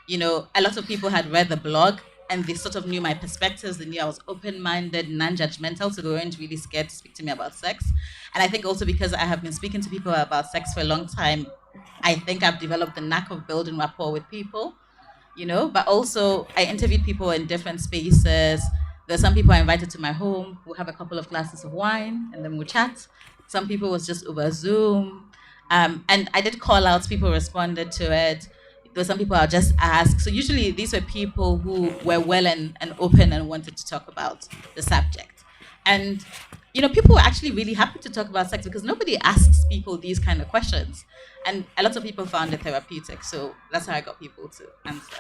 O: you know, a lot of people had read the blog and they sort of knew my perspectives. They knew I was open-minded, non-judgmental, so they weren't really scared to speak to me about sex. And I think also because I have been speaking to people about sex for a long time, I think I've developed the knack of building rapport with people, you know, but also I interviewed people in different spaces. There's some people I invited to my home. We'll have a couple of glasses of wine and then we'll chat. Some people was just over Zoom. And I did call outs, people responded to it. There were some people I'll just ask. So usually these were people who were well and open and wanted to talk about the subject. And, you know, people were actually really happy to talk about sex because nobody asks people these kind of questions. And a lot of people found it therapeutic. So that's how I got people to answer.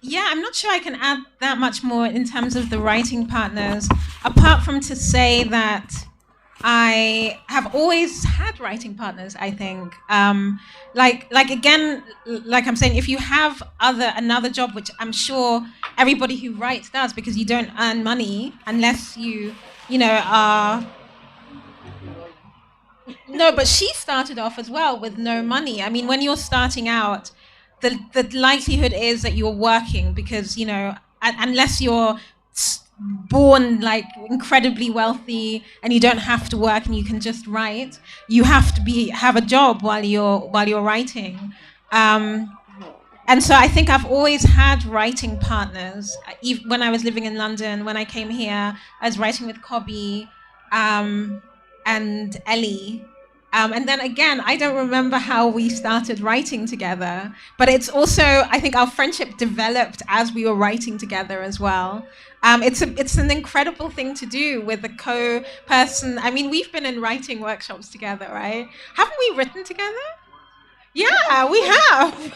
Q: Yeah, I'm not sure I can add that much more in terms of the writing partners, apart from to say that I have always had writing partners. I think, like again, like I'm saying, if you have another job, which I'm sure everybody who writes does, because you don't earn money unless you know, are. No, but she started off as well with no money. I mean, when you're starting out, the likelihood is that you're working because, you know, unless you're born like incredibly wealthy and you don't have to work and you can just write, you have to have a job while you're writing. And so I think I've always had writing partners. Even when I was living in London, when I came here, I was writing with Kobe and Ellie. And then again, I don't remember how we started writing together, but it's also, I think our friendship developed as we were writing together as well. It's an incredible thing to do with a co-person. I mean, we've been in writing workshops together, right? Haven't we written together? Yeah, we have.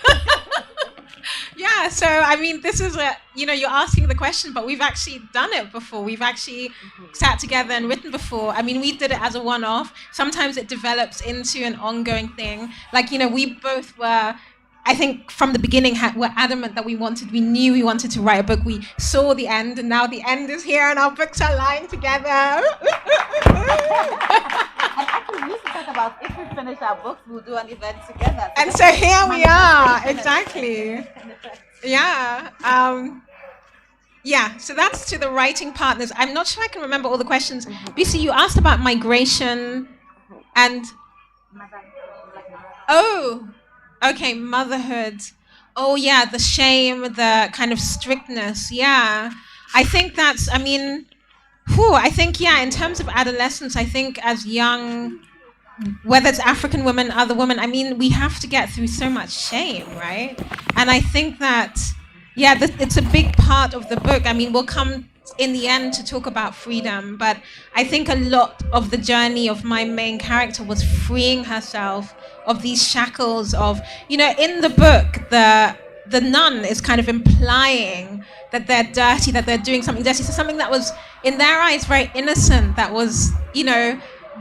Q: Yeah, so I mean, this is you're asking the question, but we've actually done it before. We've actually sat together and written before. I mean, we did it as a one-off. Sometimes it develops into an ongoing thing. Like, we both were, I think from the beginning, were adamant that we knew we wanted to write a book. We saw the end, and now the end is here, and our books are lying together.
O: And actually, we used to talk about if we finish our books, we'll do an event together.
Q: And so here we are, exactly. Yeah. Yeah, so that's to the writing partners. I'm not sure I can remember all the questions. BC, you asked about migration and... Oh, okay, motherhood. Oh, yeah, the shame, the kind of strictness. Yeah, I think that's, I mean... I think, yeah, in terms of adolescence, I think as young, whether it's African women, other women, I mean, we have to get through so much shame, right? And I think that, yeah, it's a big part of the book. I mean, we'll come in the end to talk about freedom, but I think a lot of the journey of my main character was freeing herself of these shackles of, in the book, the nun is kind of implying that they're dirty, that they're doing something dirty. So something that was, in their eyes, very innocent, that was,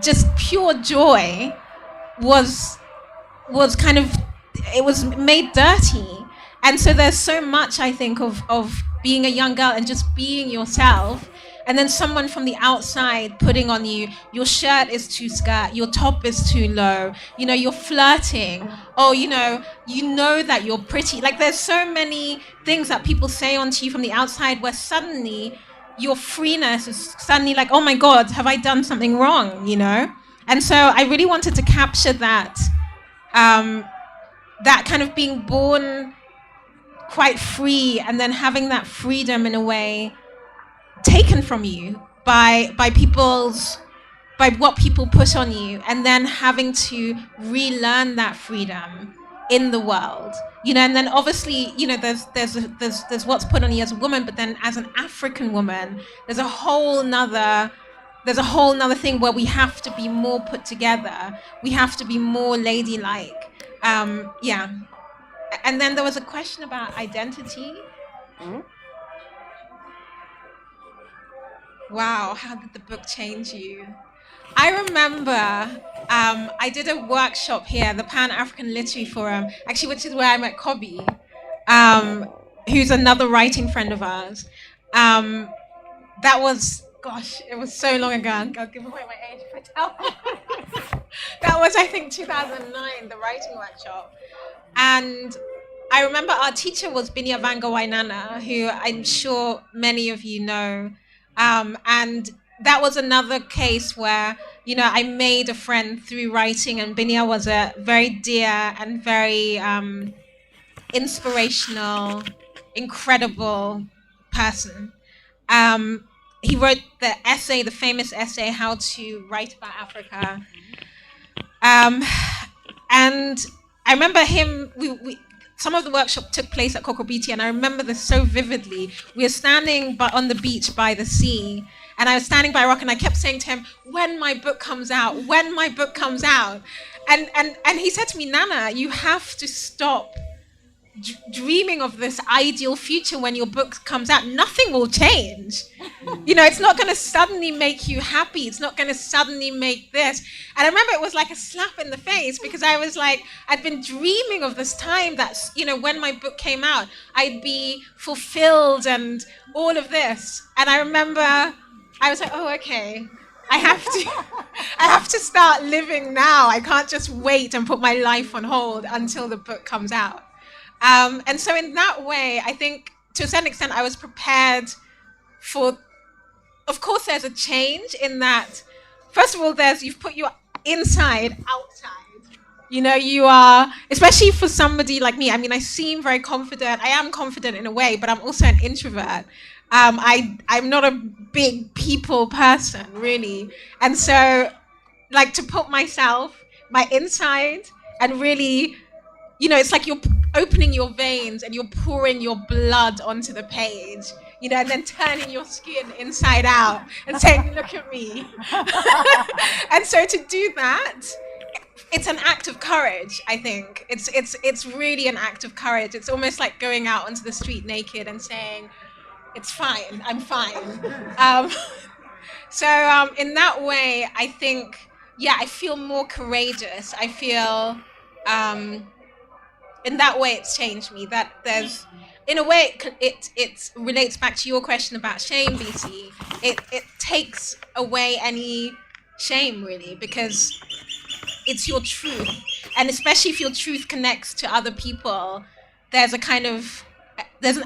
Q: just pure joy, was kind of, it was made dirty. And so there's so much, I think, of being a young girl and just being yourself, and then someone from the outside putting on you, your shirt is too skirt, your top is too low, you're flirting, that you're pretty. Like, there's so many things that people say onto you from the outside where suddenly your freeness is suddenly like, oh my God, have I done something wrong, And so I really wanted to capture that, that kind of being born quite free and then having that freedom in a way taken from you by what people put on you, and then having to relearn that freedom in the world, and then obviously, there's what's put on you as a woman, but then as an African woman, there's a whole nother thing where we have to be more put together, we have to be more ladylike, yeah. And then there was a question about identity. Wow, how did the book change you? I remember I did a workshop here, the Pan-African Literary Forum, actually, which is where I met Kobe, who's another writing friend of ours. That was, gosh, it was so long ago. I'll give away my age if I tell. That was, I think, 2009, the writing workshop. And I remember our teacher was Binya Vanga Wainana, who I'm sure many of you know. And that was another case where, I made a friend through writing, and Binya was a very dear and very inspirational, incredible person. He wrote the famous essay, How to Write About Africa. And I remember him, some of the workshop took place at Kokobiti, and I remember this so vividly. We were standing on the beach by the sea, and I was standing by a rock, and I kept saying to him, when my book comes out, when my book comes out. And he said to me, Nana, you have to stop dreaming of this ideal future when your book comes out, nothing will change. You know, it's not going to suddenly make you happy. It's not going to suddenly make this. And I remember it was like a slap in the face, because I was like, I'd been dreaming of this time that, you know, when my book came out, I'd be fulfilled and all of this. And I remember I was like, oh, okay. I have to start living now. I can't just wait and put my life on hold until the book comes out. And so in that way, I think to a certain extent, I was prepared for, of course, there's a change in that. First of all, you've put your inside outside. You know, you are, especially for somebody like me, I mean, I seem very confident. I am confident in a way, but I'm also an introvert. I'm not a big people person, really. And so, like, to put my inside, and really, you know, it's like you're opening your veins and you're pouring your blood onto the page, you know, and then turning your skin inside out and saying, look at me. And so to do that, it's an act of courage, I think. It's really an act of courage. It's almost like going out onto the street naked and saying, it's fine, I'm fine. So in that way, I think, yeah, I feel more courageous. I feel, in that way, it's changed me. That there's, in a way, it relates back to your question about shame, BC. It takes away any shame, really, because it's your truth. And especially if your truth connects to other people, there's an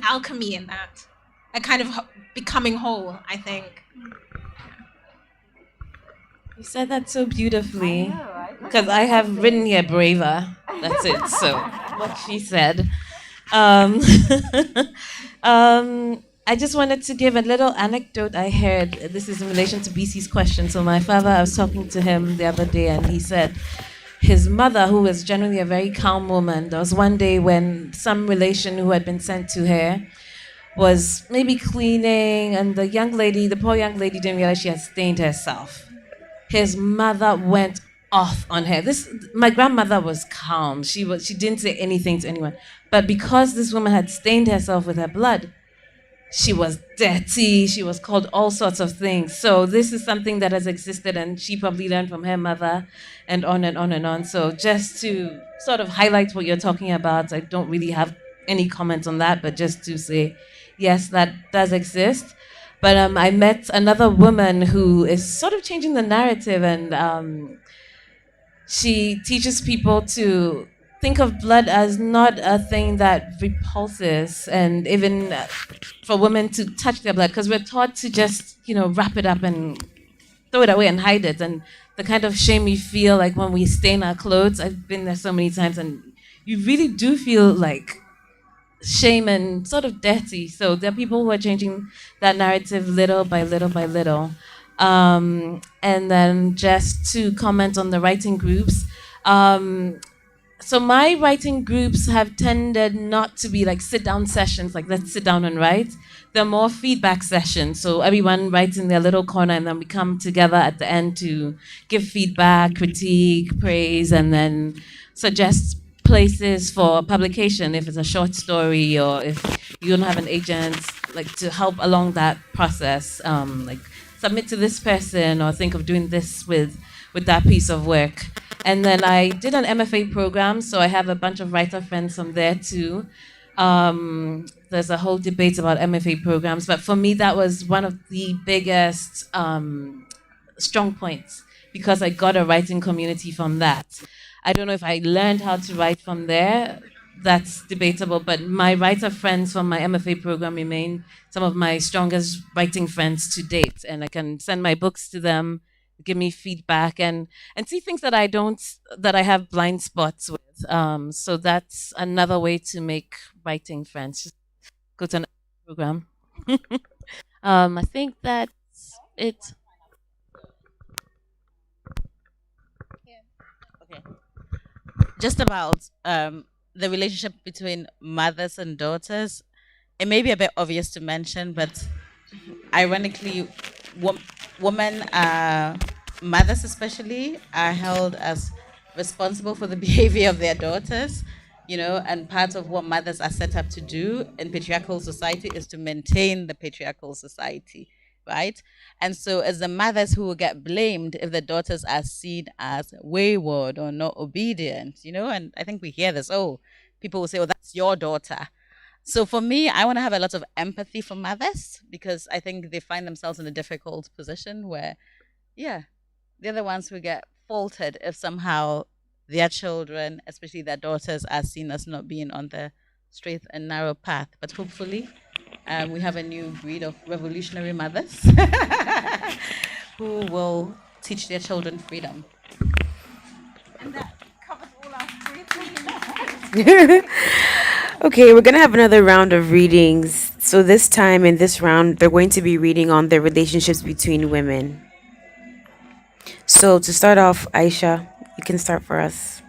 Q: alchemy in that. A kind of becoming whole, I think.
R: You said that so beautifully, because I have written here braver. That's it. So what she said. I just wanted to give a little anecdote I heard. This is in relation to BC's question. So my father, I was talking to him the other day, and he said his mother, who was generally a very calm woman, there was one day when some relation who had been sent to her was maybe cleaning, and the poor young lady didn't realize she had stained herself. His mother went off on her. My grandmother was calm. She didn't say anything to anyone. But because this woman had stained herself with her blood, she was dirty. She was called all sorts of things. So this is something that has existed, and she probably learned from her mother, and on and on and on. So just to sort of highlight what you're talking about, I don't really have any comment on that, but just to say, yes, that does exist. But I met another woman who is sort of changing the narrative, and she teaches people to think of blood as not a thing that repulses, and even for women to touch their blood, because we're taught to just, you know, wrap it up and throw it away and hide it. And the kind of shame we feel like when we stain our clothes, I've been there so many times, and you really do feel like shame and sort of dirty. So there are people who are changing that narrative little by little by little. And then just to comment on the writing groups. So my writing groups have tended not to be like sit-down sessions, like let's sit down and write. They're more feedback sessions. So everyone writes in their little corner, and then we come together at the end to give feedback, critique, praise, and then suggest places for publication if it's a short story, or if you don't have an agent, like to help along that process, like submit to this person or think of doing this with that piece of work. And then I did an MFA program, so I have a bunch of writer friends from there too. There's a whole debate about MFA programs, but for me that was one of the biggest strong points, because I got a writing community from that. I don't know if I learned how to write from there. That's debatable, but my writer friends from my MFA program remain some of my strongest writing friends to date, and I can send my books to them, give me feedback, and see things that I have blind spots with. So that's another way to make writing friends. Just go to another program. I think that's it.
O: Okay. Just about the relationship between mothers and daughters. It may be a bit obvious to mention, but ironically, women, mothers especially, are held as responsible for the behavior of their daughters. and part of what mothers are set up to do in patriarchal society is to maintain the patriarchal society, right? And so it's the mothers who will get blamed if the daughters are seen as wayward or not obedient, and I think we hear this, oh, people will say, oh, that's your daughter. So for me, I want to have a lot of empathy for mothers because I think they find themselves in a difficult position where, yeah, they're the ones who get faulted if somehow their children, especially their daughters, are seen as not being on the straight and narrow path. But hopefully, we have a new breed of revolutionary mothers who will teach their children freedom. And that covers all our three things.
P: Okay, we're going to have another round of readings. So this time in this round, they're going to be reading on the relationships between women. So to start off, Ayesha, you can start for us.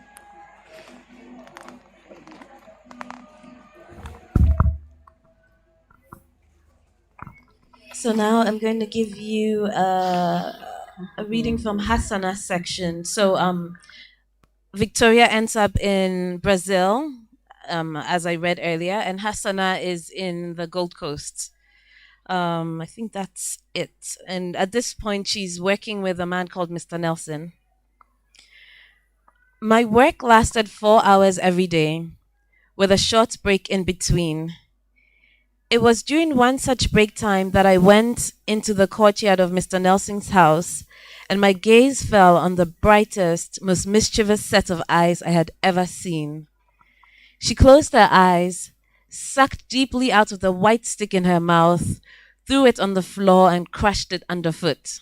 R: So now I'm going to give you a reading from Hassana's section. So Victoria ends up in Brazil, as I read earlier, and Hassana is in the Gold Coast. I think that's it. And at this point, she's working with a man called Mr. Nelson. My work lasted 4 hours every day, with a short break in between. It was during one such break time that I went into the courtyard of Mr. Nelson's house, and my gaze fell on the brightest, most mischievous set of eyes I had ever seen. She closed her eyes, sucked deeply out of the white stick in her mouth, threw it on the floor, and crushed it underfoot.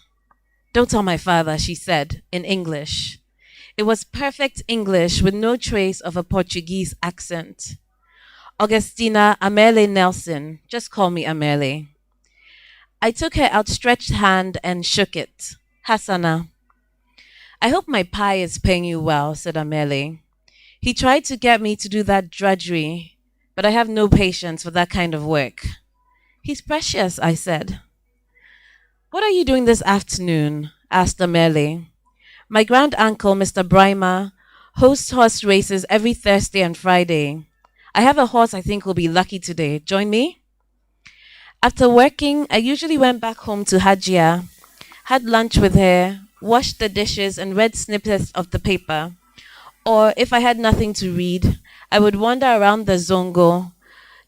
R: "Don't tell my father," she said, in English. It was perfect English with no trace of a Portuguese accent. "Augustina Amele Nelson. Just call me Amele." I took her outstretched hand and shook it. "Hassana." "I hope my pie is paying you well," said Amele. "He tried to get me to do that drudgery, but I have no patience for that kind of work." "He's precious," I said. "What are you doing this afternoon?" asked Amele. "My grand uncle, Mr. Brimer, hosts horse races every Thursday and Friday. I have a horse I think will be lucky today. Join me?" After working, I usually went back home to Hajia, had lunch with her, washed the dishes, and read snippets of the paper. Or if I had nothing to read, I would wander around the Zongo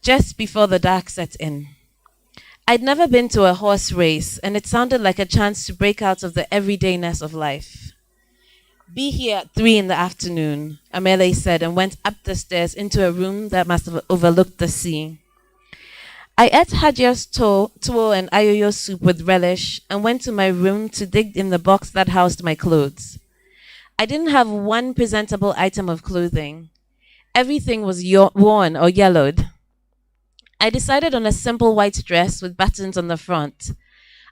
R: just before the dark set in. I'd never been to a horse race, and it sounded like a chance to break out of the everydayness of life. "Be here at 3 in the afternoon," Amele said, and went up the stairs into a room that must have overlooked the sea. I ate Hajia's tuwo and ayoyo soup with relish and went to my room to dig in the box that housed my clothes. I didn't have one presentable item of clothing. Everything was worn or yellowed. I decided on a simple white dress with buttons on the front.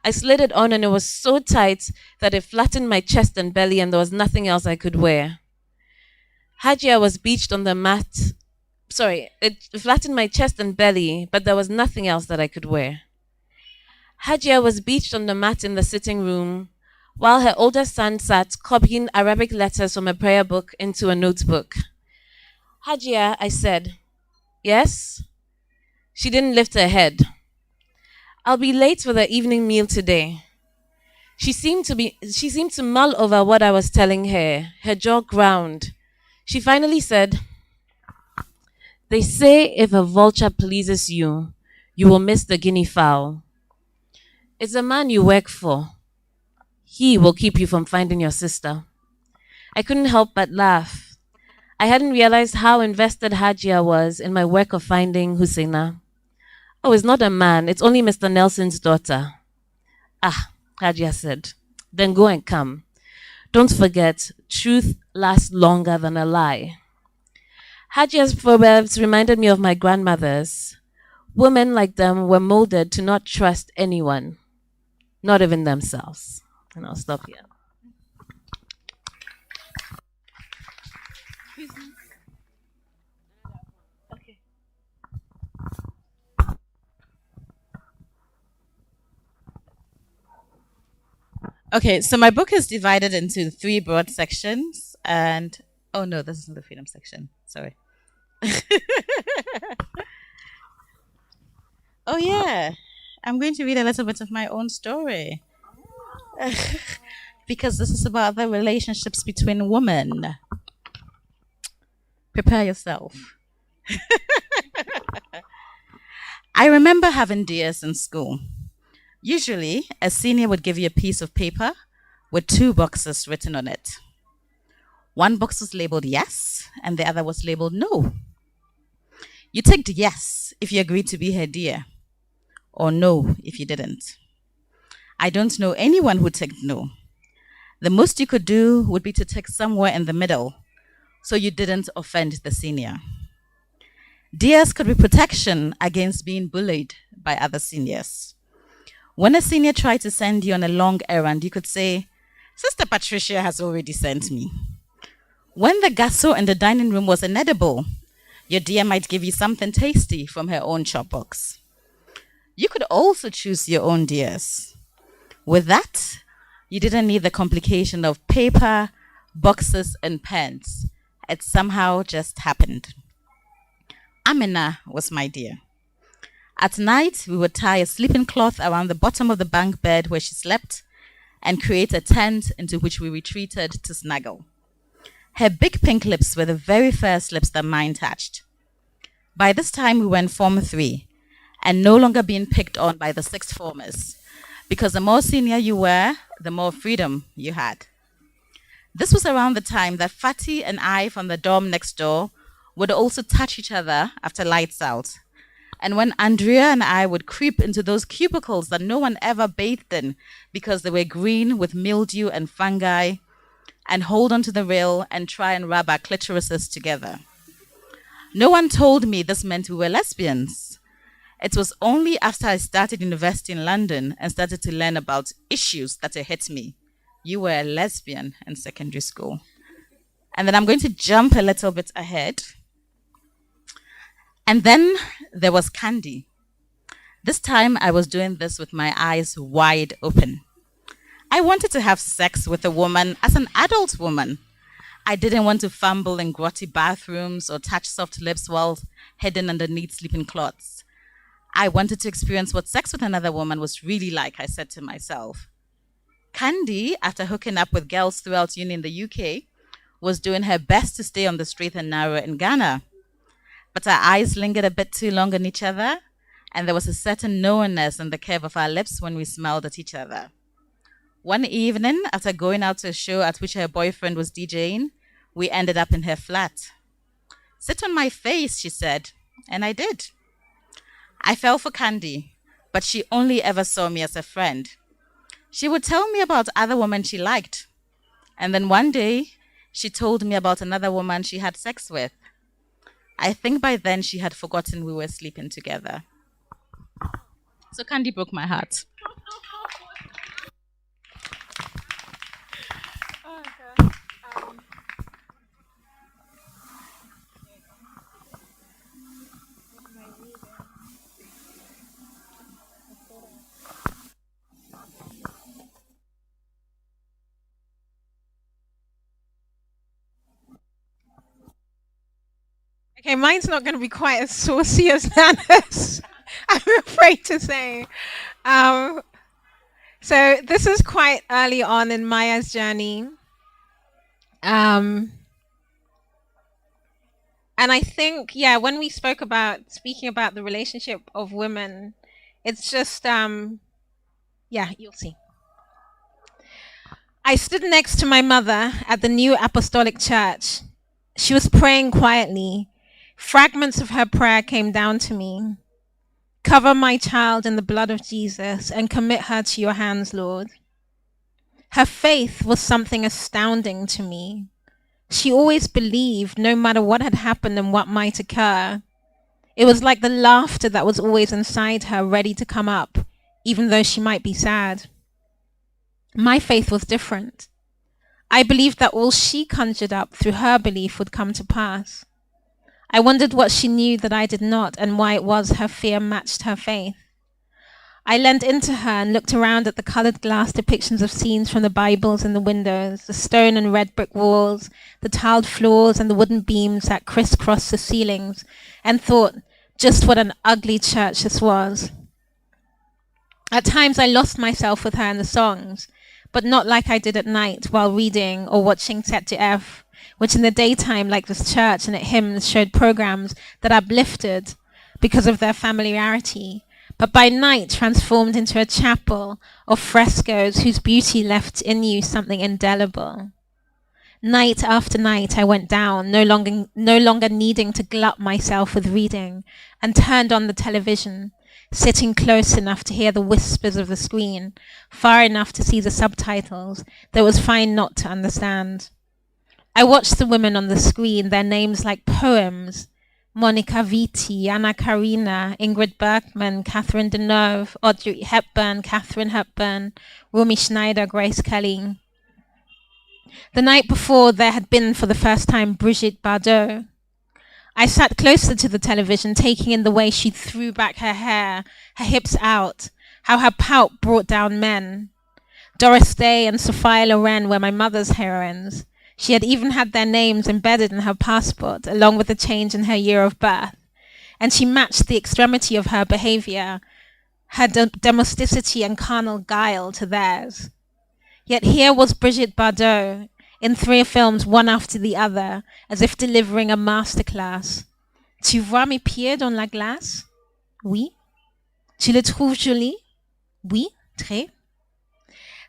R: I slid it on and it was so tight that it flattened my chest and belly and there was nothing else I could wear. Hajia was beached on the mat. It flattened my chest and belly, but there was nothing else that I could wear. Hajia was beached on the mat in the sitting room, while her older son sat copying Arabic letters from a prayer book into a notebook. "Hajia," I said. "Yes?" She didn't lift her head. "I'll be late for the evening meal today." She seemed to mull over what I was telling her, her jaw ground. She finally said, "They say if a vulture pleases you, you will miss the guinea fowl. It's a man you work for. He will keep you from finding your sister." I couldn't help but laugh. I hadn't realized how invested Hajia was in my work of finding Husseina. "Oh, it's not a man, it's only Mr. Nelson's daughter." "Ah," Hajia said, "then go and come. Don't forget, truth lasts longer than a lie." Hajia's proverbs reminded me of my grandmother's. Women like them were molded to not trust anyone, not even themselves. And I'll stop here.
O: Okay, so my book is divided into 3 broad sections, and oh no, this isn't the freedom section. Sorry. Oh, yeah. I'm going to read a little bit of my own story. Because this is about the relationships between women. Prepare yourself. I remember having dears in school. Usually, a senior would give you a piece of paper with two boxes written on it. One box was labeled yes, and the other was labeled no. You ticked yes if you agreed to be her dear, or no if you didn't. I don't know anyone who ticked no. The most you could do would be to tick somewhere in the middle, so you didn't offend the senior. Dears could be protection against being bullied by other seniors. When a senior tried to send you on a long errand, you could say, Sister Patricia has already sent me. When the gasso in the dining room was inedible, your dear might give you something tasty from her own chop box. You could also choose your own dears. With that, you didn't need the complication of paper, boxes, and pens. It somehow just happened. Amina was my dear. At night, we would tie a sleeping cloth around the bottom of the bunk bed where she slept and create a tent into which we retreated to snuggle. Her big pink lips were the very first lips that mine touched. By this time, we were in Form 3 and no longer being picked on by the sixth formers, because the more senior you were, the more freedom you had. This was around the time that Fatty and I from the dorm next door would also touch each other after lights out. And when Andrea and I would creep into those cubicles that no one ever bathed in because they were green with mildew and fungi, and hold onto the rail and try and rub our clitorises together. No one told me this meant we were lesbians. It was only after I started university in London and started to learn about issues that it hit me. You were a lesbian in secondary school. And then I'm going to jump a little bit ahead. And then there was Candy. This time I was doing this with my eyes wide open. I wanted to have sex with a woman as an adult woman. I didn't want to fumble in grotty bathrooms or touch soft lips while hidden underneath sleeping cloths. I wanted to experience what sex with another woman was really like, I said to myself. Candy, after hooking up with girls throughout uni in the UK, was doing her best to stay on the straight and narrow in Ghana. But our eyes lingered a bit too long on each other, and there was a certain knowingness in the curve of our lips when we smiled at each other. One evening, after going out to a show at which her boyfriend was DJing, we ended up in her flat. Sit on my face, she said, and I did. I fell for Candy, but she only ever saw me as a friend. She would tell me about other women she liked, and then one day, she told me about another woman she had sex with. I think by then she had forgotten we were sleeping together. So Candy broke my heart.
Q: Okay, mine's not going to be quite as saucy as Nana's, I'm afraid to say. So this is quite early on in Maya's journey. And I think, yeah, when we speaking about the relationship of women, it's just, yeah, you'll see. I stood next to my mother at the New Apostolic Church. She was praying quietly. Fragments of her prayer came down to me. Cover my child in the blood of Jesus and commit her to your hands, Lord. Her faith was something astounding to me. She always believed no matter what had happened and what might occur. It was like the laughter that was always inside her, ready to come up, even though she might be sad. My faith was different. I believed that all she conjured up through her belief would come to pass. I wondered what she knew that I did not and why it was her fear matched her faith. I leaned into her and looked around at the colored glass depictions of scenes from the Bibles in the windows, the stone and red brick walls, the tiled floors and the wooden beams that crisscrossed the ceilings, and thought just what an ugly church this was. At times I lost myself with her in the songs, but not like I did at night while reading or watching ZDF, which in the daytime, like this church and its hymns, showed programs that uplifted because of their familiarity, but by night transformed into a chapel of frescoes whose beauty left in you something indelible. Night after night I went down, no longer needing to glut myself with reading, and turned on the television, sitting close enough to hear the whispers of the screen, far enough to see the subtitles, though it was fine not to understand. I watched the women on the screen, their names like poems: Monica Vitti, Anna Karina, Ingrid Bergman, Catherine Deneuve, Audrey Hepburn, Catherine Hepburn, Romy Schneider, Grace Kelly. The night before, there had been for the first time Brigitte Bardot. I sat closer to the television, taking in the way she threw back her hair, her hips out, how her pout brought down men. Doris Day and Sophia Loren were my mother's heroines. She had even had their names embedded in her passport, along with the change in her year of birth, and she matched the extremity of her behavior, her domesticity and carnal guile to theirs. Yet here was Brigitte Bardot, in 3 films one after the other, as if delivering a masterclass. Tu vois mes pieds dans la glace? Oui. Tu le trouves joli? Oui, très.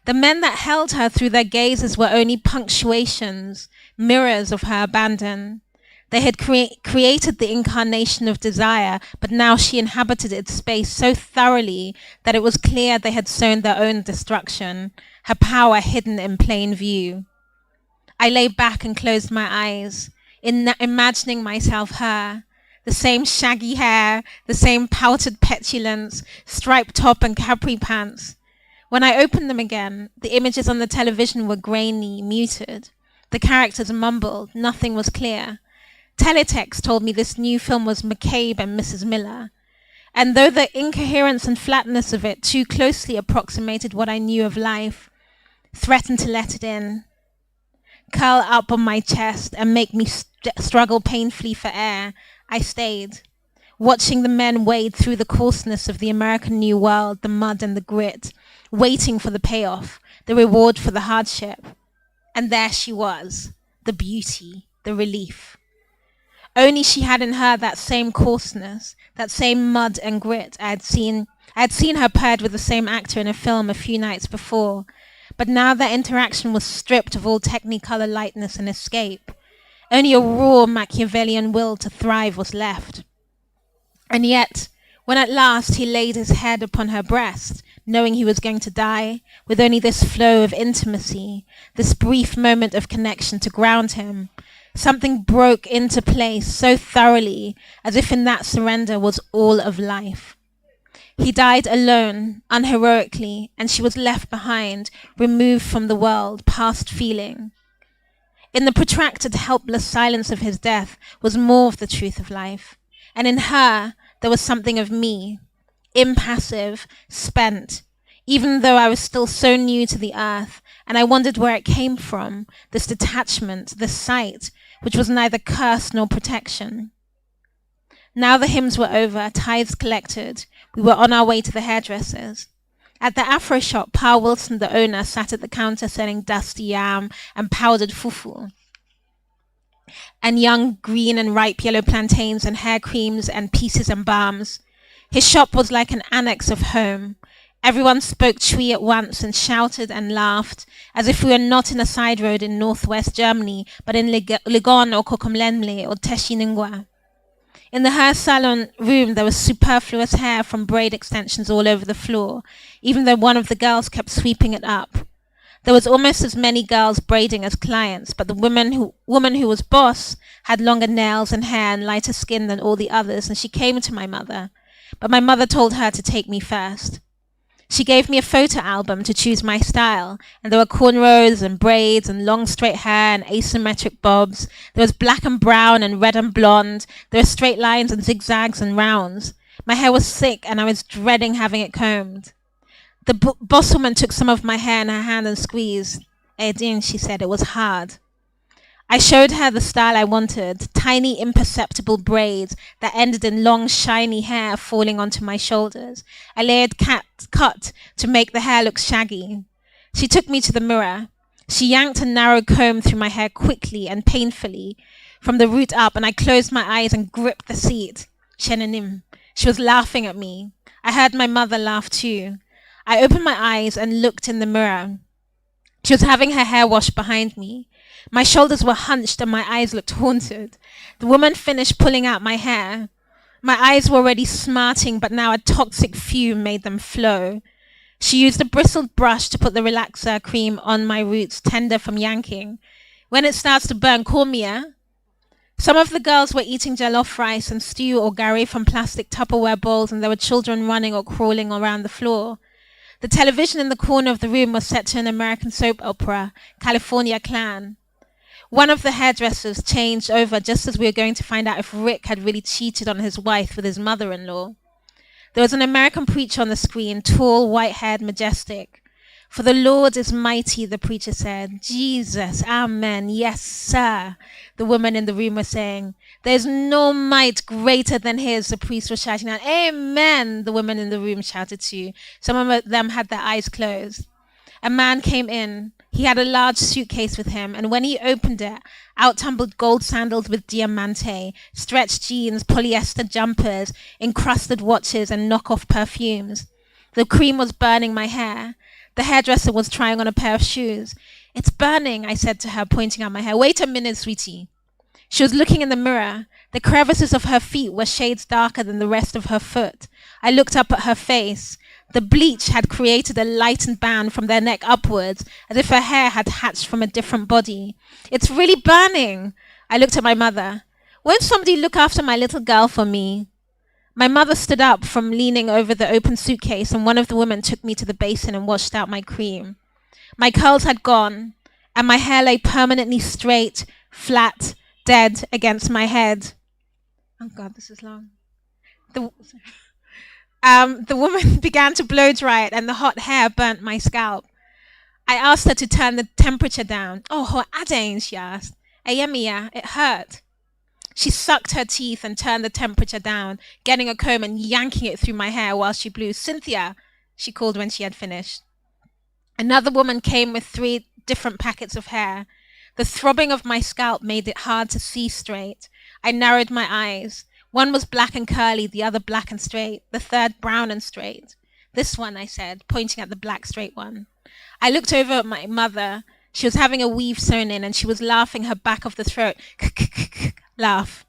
Q: The men that held her through their gazes were only punctuations, mirrors of her abandon. They had created the incarnation of desire, but now she inhabited its space so thoroughly that it was clear they had sown their own destruction, her power hidden in plain view. I lay back and closed my eyes, imagining myself her, the same shaggy hair, the same pouted petulance, striped top and capri pants. When I opened them again, the images on the television were grainy, muted. The characters mumbled, nothing was clear. Teletext told me this new film was McCabe and Mrs. Miller, and though the incoherence and flatness of it too closely approximated what I knew of life, threatened to let it in, curl up on my chest and make me struggle painfully for air, I stayed, watching the men wade through the coarseness of the American New World, the mud and the grit, waiting for the payoff, the reward for the hardship. And there she was, the beauty, the relief. Only she had in her that same coarseness, that same mud and grit I had seen her paired with the same actor in a film a few nights before, but now their interaction was stripped of all technicolor lightness and escape. Only a raw Machiavellian will to thrive was left. And yet, when at last he laid his head upon her breast, knowing he was going to die, with only this flow of intimacy, this brief moment of connection to ground him, something broke into place so thoroughly, as if in that surrender was all of life. He died alone, unheroically, and she was left behind, removed from the world, past feeling. In the protracted, helpless silence of his death was more of the truth of life, and in her there was something of me, impassive, spent, even though I was still so new to the earth, and I wondered where it came from, this detachment, this sight, which was neither curse nor protection. Now the hymns were over, tithes collected, we were on our way to the hairdressers. At the Afro shop, Pa Wilson, the owner, sat at the counter selling dusty yam and powdered fufu, and young green and ripe yellow plantains and hair creams and pieces and balms. His shop was like an annex of home. Everyone spoke Twi at once and shouted and laughed, as if we were not in a side road in northwest Germany, but in Legon or Kokomlemle or Teshiningwa. In the hair salon room, there was superfluous hair from braid extensions all over the floor, even though one of the girls kept sweeping it up. There was almost as many girls braiding as clients, but the woman who was boss had longer nails and hair and lighter skin than all the others, and she came to my mother. But my mother told her to take me first. She gave me a photo album to choose my style, and there were cornrows and braids and long straight hair and asymmetric bobs. There was black and brown and red and blonde. There were straight lines and zigzags and rounds. My hair was thick and I was dreading having it combed. The boss woman took some of my hair in her hand and squeezed. Edin, she said, it was hard. I showed her the style I wanted, tiny imperceptible braids that ended in long shiny hair falling onto my shoulders. A layered cut to make the hair look shaggy. She took me to the mirror. She yanked a narrow comb through my hair quickly and painfully from the root up, and I closed my eyes and gripped the seat. Shenanim. She was laughing at me. I heard my mother laugh too. I opened my eyes and looked in the mirror. She was having her hair washed behind me. My shoulders were hunched and my eyes looked haunted. The woman finished pulling out my hair. My eyes were already smarting, but now a toxic fume made them flow. She used a bristled brush to put the relaxer cream on my roots, tender from yanking. When it starts to burn, call me, eh? Some of the girls were eating jollof rice and stew or gari from plastic Tupperware bowls, and there were children running or crawling around the floor. The television in the corner of the room was set to an American soap opera, California Clan. One of the hairdressers changed over just as we were going to find out if Rick had really cheated on his wife with his mother-in-law. There was an American preacher on the screen, tall, white-haired, majestic. For the Lord is mighty, the preacher said. Jesus, amen, yes, sir, the woman in the room was saying. There's no might greater than his, the priest was shouting out. Amen, the women in the room shouted too. Some of them had their eyes closed. A man came in. He had a large suitcase with him, and when he opened it, out tumbled gold sandals with diamante, stretched jeans, polyester jumpers, encrusted watches, and knockoff perfumes. The cream was burning my hair. The hairdresser was trying on a pair of shoes. It's burning, I said to her, pointing at my hair. Wait a minute, sweetie. She was looking in the mirror. The crevices of her feet were shades darker than the rest of her foot. I looked up at her face. The bleach had created a lightened band from their neck upwards, as if her hair had hatched from a different body. It's really burning. I looked at my mother. Won't somebody look after my little girl for me? My mother stood up from leaning over the open suitcase, and one of the women took me to the basin and washed out my cream. My curls had gone, and my hair lay permanently straight, flat, dead against my head. Oh God, this is long. The woman began to blow dry it, and the hot hair burnt my scalp. I asked her to turn the temperature down. Oh, Adain, she asked. Ayemiya, it hurt. She sucked her teeth and turned the temperature down, getting a comb and yanking it through my hair while she blew. Cynthia, she called when she had finished. Another woman came with 3 different packets of hair. The throbbing of my scalp made it hard to see straight. I narrowed my eyes. One was black and curly, the other black and straight, the third brown and straight. This one, I said, pointing at the black straight one. I looked over at my mother. She was having a weave sewn in, and she was laughing her back of the throat. Laugh.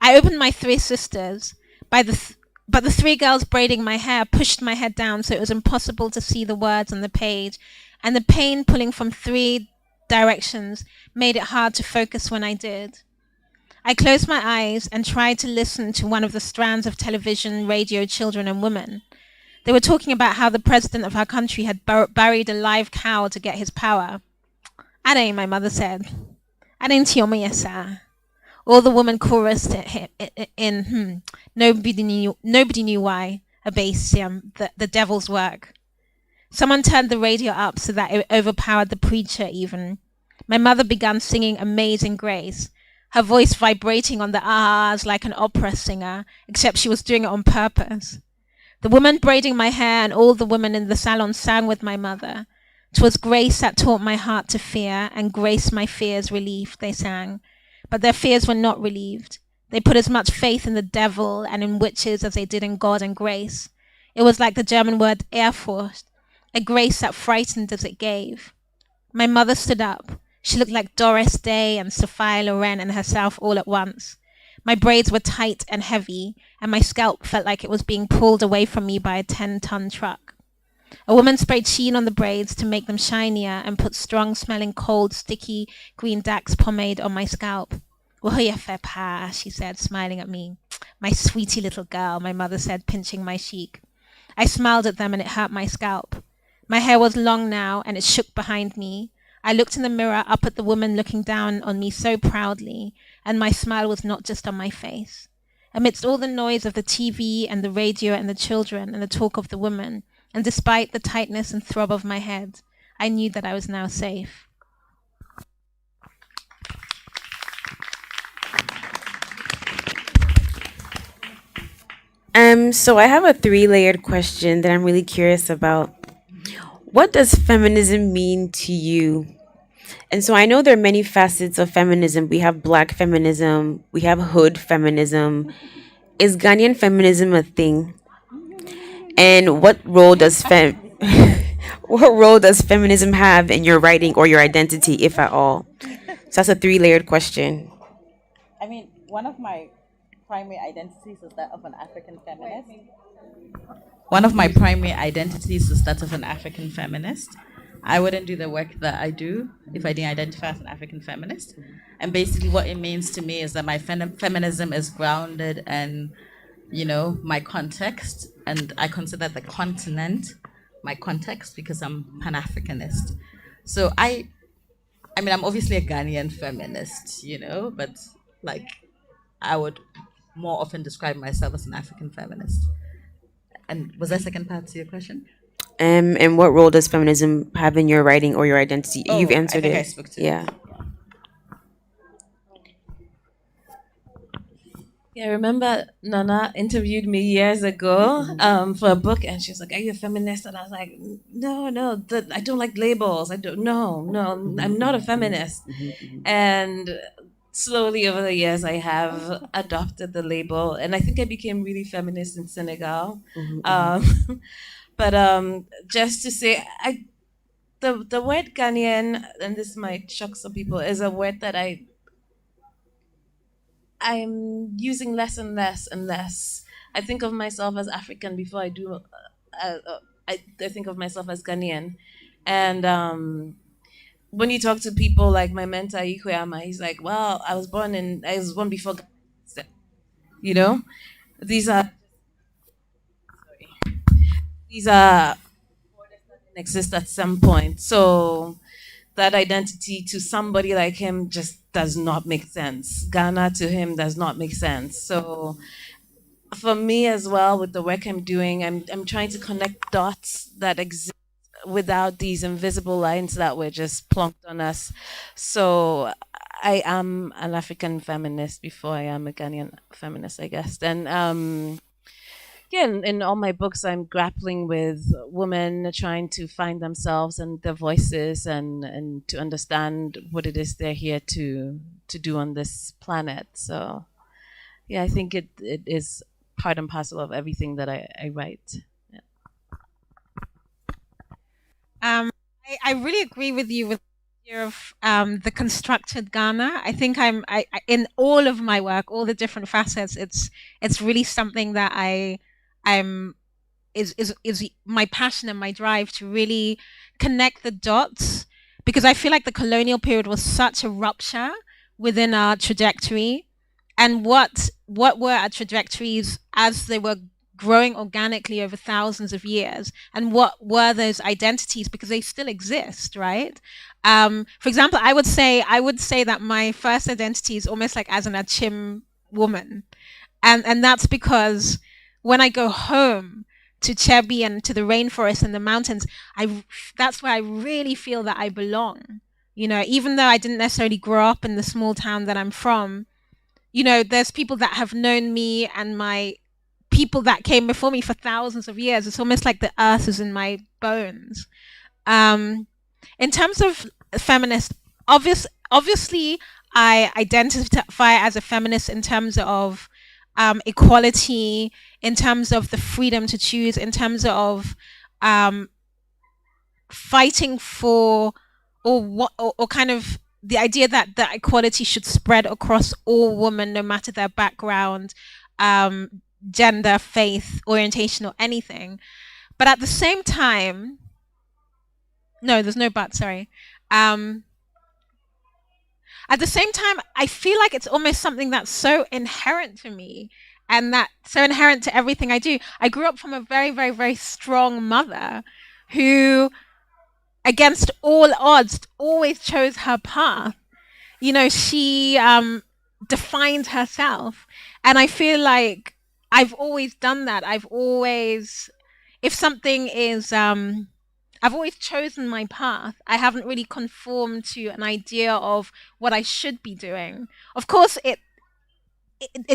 Q: I opened my 3 sisters. But the 3 girls braiding my hair pushed my head down so it was impossible to see the words on the page, and the pain pulling from 3 directions made it hard to focus when I did. I closed my eyes and tried to listen to one of the strands of television, radio, children, and women. They were talking about how the president of our country had buried a live cow to get his power. Ade, my mother said. Ade Tiyomayasa. All the women chorused in nobody knew why. A bass, the devil's work. Someone turned the radio up so that it overpowered the preacher even. My mother began singing Amazing Grace, her voice vibrating on the ahs like an opera singer, except she was doing it on purpose. The woman braiding my hair and all the women in the salon sang with my mother. 'Twas grace that taught my heart to fear, and grace my fears relieved, they sang. But their fears were not relieved. They put as much faith in the devil and in witches as they did in God and grace. It was like the German word Ehrfurcht, a grace that frightened as it gave. My mother stood up. She looked like Doris Day and Sophia Loren and herself all at once. My braids were tight and heavy, and my scalp felt like it was being pulled away from me by a 10-ton truck. A woman sprayed sheen on the braids to make them shinier and put strong-smelling, cold, sticky green Dax pomade on my scalp. "Wohoyafepa," she said, smiling at me. "My sweetie little girl," my mother said, pinching my cheek. I smiled at them and it hurt my scalp. My hair was long now, and it shook behind me. I looked in the mirror up at the woman looking down on me so proudly, and my smile was not just on my face. amidst all the noise of the TV and the radio and the children and the talk of the women, and despite the tightness and throb of my head, I knew that I was now safe.
P: So I have a three-layered question that I'm really curious about. What does feminism mean to you? And so I know there are many facets of feminism. We have black feminism, we have hood feminism. Is Ghanaian feminism a thing? And what role does what role does feminism have in your writing or your identity, if at all? So that's a three-layered question.
O: I mean, one of my primary identities is that of an African feminist. One of my primary identities is that of an African feminist. I wouldn't do the work that I do if I didn't identify as an African feminist. And basically what it means to me is that my feminism is grounded in, my context. And I consider the continent my context because I'm Pan-Africanist. So I'm obviously a Ghanaian feminist, but I would more often describe myself as an African feminist. And was that second part to your question?
P: And what role does feminism have in your writing or your identity?
O: Oh,
P: You've answered
O: I think
P: it.
O: I spoke to
P: Yeah.
O: it.
R: Yeah, I remember Nana interviewed me years ago for a book, and she was like, "Are you a feminist?" And I was like, "No, I don't like labels. No, I'm not a feminist." And slowly over the years, I have adopted the label, and I think I became really feminist in Senegal. But just to say, the word Ghanaian, and this might shock some people, is a word that I'm using less and less and less. I think of myself as African before I do. I think of myself as Ghanaian, and when you talk to people like my mentor Sekyiamah, he's like, "Well, I was born before." You know, these are exist at some point. So that identity to somebody like him just does not make sense. Ghana to him does not make sense. So for me as well, with the work I'm doing, I'm trying to connect dots that exist without these invisible lines that were just plonked on us. So I am an African feminist before I am a Ghanaian feminist, I guess. And yeah, in all my books, I'm grappling with women trying to find themselves and their voices and to understand what it is they're here to do on this planet. So, yeah, I think it is part and parcel of everything that I write. Yeah.
Q: I really agree with you with the idea of the constructed Ghana. I think I in all of my work, all the different facets, it's really something that I'm is my passion and my drive to really connect the dots, because I feel like the colonial period was such a rupture within our trajectory, and what were our trajectories as they were growing organically over thousands of years, and what were those identities, because they still exist, right? For example, I would say that my first identity is almost like as an Achim woman, and that's because when I go home to Chebi and to the rainforest and the mountains, that's where I really feel that I belong. Even though I didn't necessarily grow up in the small town that I'm from, there's people that have known me and my people that came before me for thousands of years. It's almost like the earth is in my bones. In terms of feminist, obviously, I identify as a feminist in terms of equality, in terms of the freedom to choose, in terms of fighting for or kind of the idea that the equality should spread across all women, no matter their background, gender, faith, orientation, or anything. But at the same time, no, there's no but, sorry. At the same time, I feel like it's almost something that's so inherent to me and that's so inherent to everything I do. I grew up from a very, very, very strong mother who, against all odds, always chose her path. She defined herself. And I feel like I've always done that. I've always, if something is, I've always chosen my path. I haven't really conformed to an idea of what I should be doing. Of course, it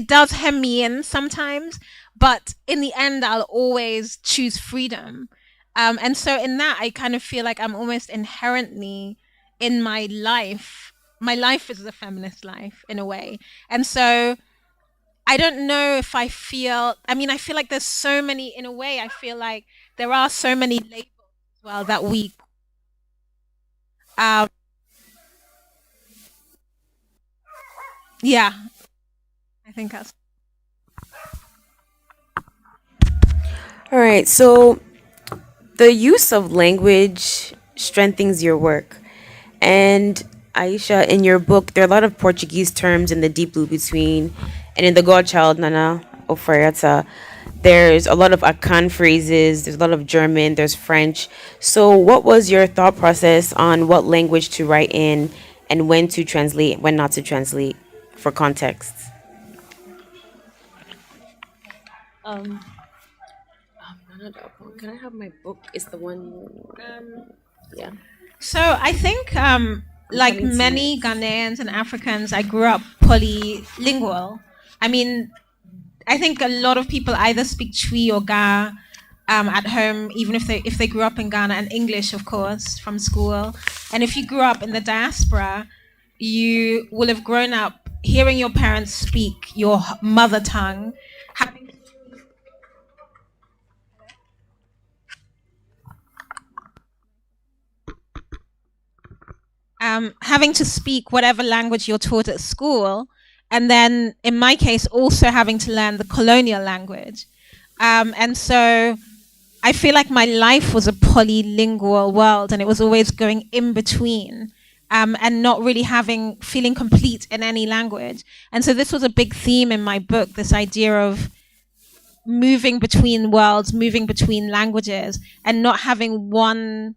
Q: does hem me in sometimes, but in the end, I'll always choose freedom. And so in that, I kind of feel like I'm almost inherently in my life. My life is a feminist life in a way. And so I don't know if I feel, I mean, I feel like there's so many, in a way, I feel like there are so many labels as well that we, yeah, I think that's.
P: All right, so the use of language strengthens your work. And Aisha, in your book, there are a lot of Portuguese terms in the Deep Blue Between, and in the Godchild, Nana Oforiatta, there's a lot of Akan phrases, there's a lot of German, there's French. So, what was your thought process on what language to write in and when to translate, when not to translate for context?
O: Um,
P: Nana Darkoa, can I have my book? It's the one. Yeah.
Q: So I think, like many Ghanaians and Africans, I grew up polylingual. I mean, I think a lot of people either speak Twi or Ga at home, even if they grew up in Ghana, and English, of course, from school. And if you grew up in the diaspora, you will have grown up hearing your parents speak your mother tongue, having to speak whatever language you're taught at school, and then in my case also having to learn the colonial language. And so I feel like my life was a polylingual world, and it was always going in between, and not really feeling complete in any language. And so this was a big theme in my book, this idea of moving between worlds, moving between languages, and not having one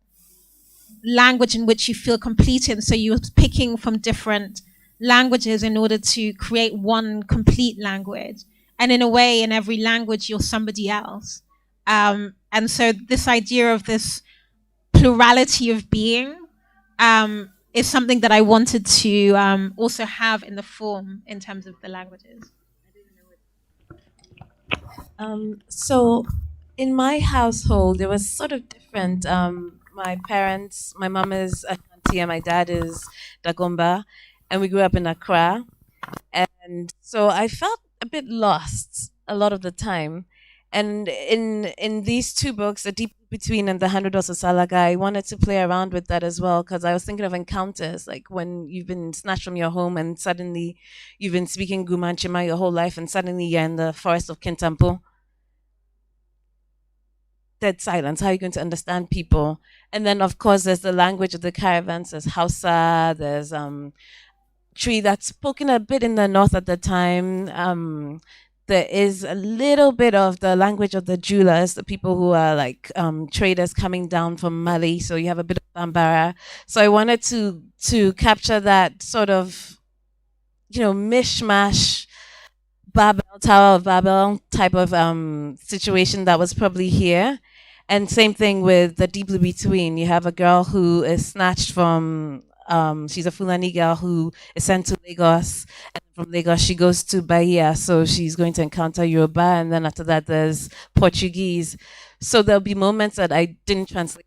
Q: language in which you feel complete in. So you're picking from different languages in order to create one complete language. And in a way, in every language, you're somebody else. And so this idea of this plurality of being is something that I wanted to also have in the form in terms of the languages.
R: So in my household, it was sort of different. My parents, my mom is Ashanti and my dad is Dagomba, and we grew up in Accra. And so I felt a bit lost a lot of the time. And in these two books, The Deep Between and The 100 Also Salaga, I wanted to play around with that as well, because I was thinking of encounters, like when you've been snatched from your home and suddenly you've been speaking Gumanchima your whole life, and suddenly you're in the forest of Kintampo. Dead silence. How are you going to understand people? And then, of course, there's the language of the caravans. There's Hausa. There's Tree that's spoken a bit in the north at the time. There is a little bit of the language of the Julas, the people who are like traders coming down from Mali. So you have a bit of Bambara. So I wanted to capture that sort of, mishmash Babel, Tower of Babel type of situation that was probably here. And same thing with The Deep Blue Between. You have a girl who is snatched from, she's a Fulani girl who is sent to Lagos. And from Lagos, she goes to Bahia. So she's going to encounter Yoruba. And then after that, there's Portuguese. So there'll be moments that I didn't translate.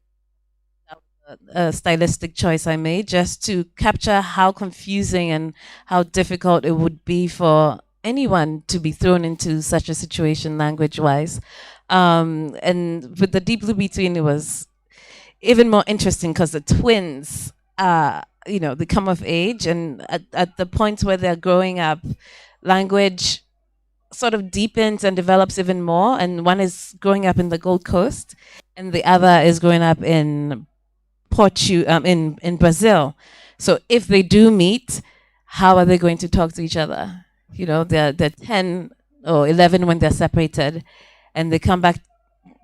R: A stylistic choice I made just to capture how confusing and how difficult it would be for anyone to be thrown into such a situation language-wise. And with The Deep Blue Between, it was even more interesting because the twins, they come of age, and at the point where they're growing up, language sort of deepens and develops even more. And one is growing up in the Gold Coast, and the other is growing up in in Brazil. So if they do meet, how are they going to talk to each other? They're 10 or 11 when they're separated, and they come back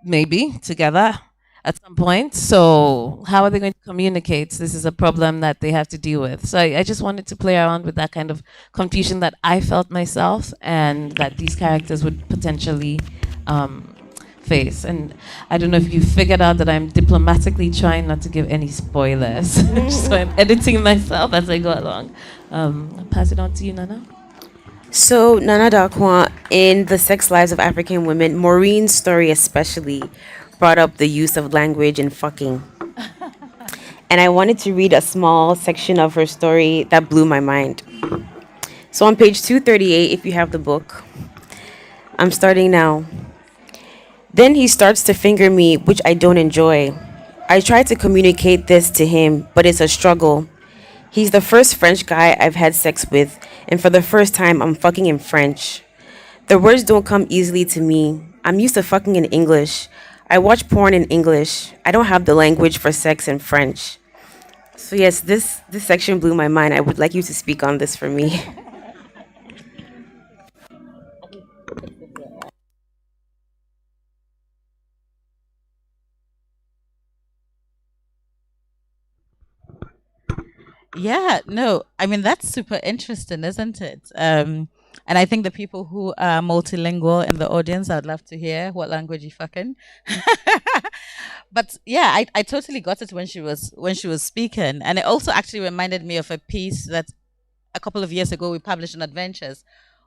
R: maybe together at some point. So how are they going to communicate? This is a problem that they have to deal with. So I just wanted to play around with that kind of confusion that I felt myself and that these characters would potentially face. And I don't know if you figured out that I'm diplomatically trying not to give any spoilers. So I'm editing myself as I go along. I'll pass it on to you, Nana.
P: So, Nana Darkoa, in The Sex Lives of African Women, Maureen's story especially brought up the use of language in fucking. And I wanted to read a small section of her story that blew my mind. So, on page 238, if you have the book, I'm starting now. Then he starts to finger me, which I don't enjoy. I try to communicate this to him, but it's a struggle. He's the first French guy I've had sex with, and for the first time, I'm fucking in French. The words don't come easily to me. I'm used to fucking in English. I watch porn in English. I don't have the language for sex in French. So yes, this section blew my mind. I would like you to speak on this for me.
O: Yeah, no, I mean that's super interesting, isn't it? And I think the people who are multilingual in the audience, I'd love to hear what language you fucking. But yeah, I totally got it when she was speaking, and it also actually reminded me of a piece that a couple of years ago we published on Adventures,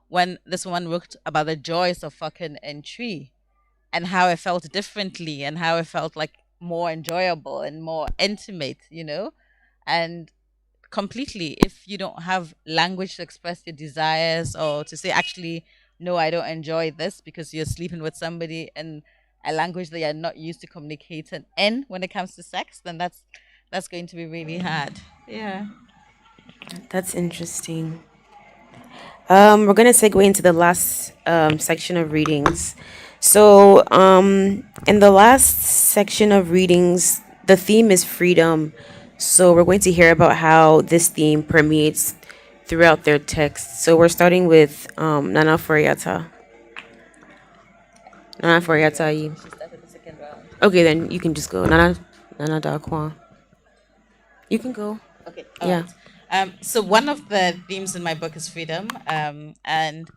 O: when this woman wrote about the joys of fucking in tree, and how it felt differently, and how it felt like more enjoyable and more intimate, and completely, if you don't have language to express your desires or to say actually no, I don't enjoy this, because you're sleeping with somebody in a language that you're not used to communicating in when it comes to sex, then that's going to be really hard. Yeah.
P: That's interesting. We're gonna segue into the last section of readings. So, in the last section of readings, the theme is freedom. So we're going to hear about how this theme permeates throughout their text. So we're starting with Nana Oforiatta. Nana Oforiatta Ayim. Okay, then you can just go. Nana Darkoa. You can go.
O: Okay.
P: Yeah.
O: So one of the themes in my book is freedom. And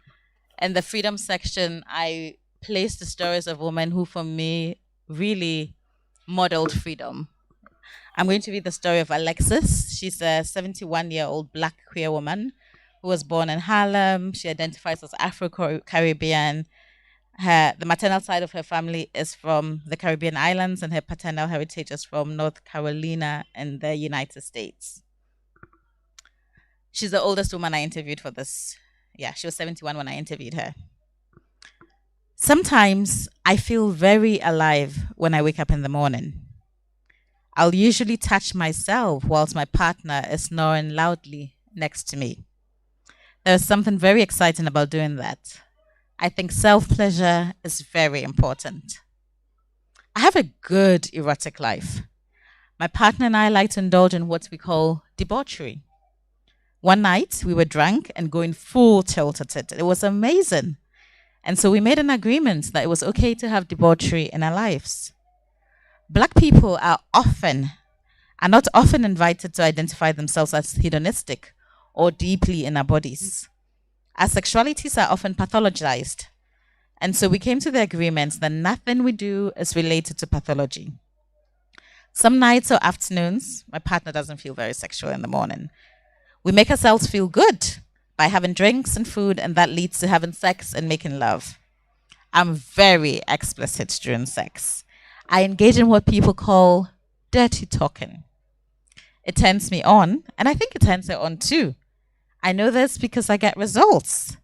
O: in the freedom section, I placed the stories of women who, for me, really modeled freedom. I'm going to read the story of Alexis. She's a 71-year-old Black queer woman who was born in Harlem. She identifies as Afro-Caribbean. The maternal side of her family is from the Caribbean islands, and her paternal heritage is from North Carolina in the United States. She's the oldest woman I interviewed for this. Yeah, she was 71 when I interviewed her. Sometimes I feel very alive when I wake up in the morning. I'll usually touch myself whilst my partner is snoring loudly next to me. There's something very exciting about doing that. I think self-pleasure is very important. I have a good erotic life. My partner and I like to indulge in what we call debauchery. One night, we were drunk and going full tilt at it. It was amazing. And so we made an agreement that it was okay to have debauchery in our lives. Black people are not often invited to identify themselves as hedonistic or deeply in our bodies. Our sexualities are often pathologized. And so we came to the agreement that nothing we do is related to pathology. Some nights or afternoons, my partner doesn't feel very sexual in the morning. We make ourselves feel good by having drinks and food, and that leads to having sex and making love. I'm very explicit during sex. I engage in what people call dirty talking. It turns me on, and I think it turns her on too. I know this because I get results.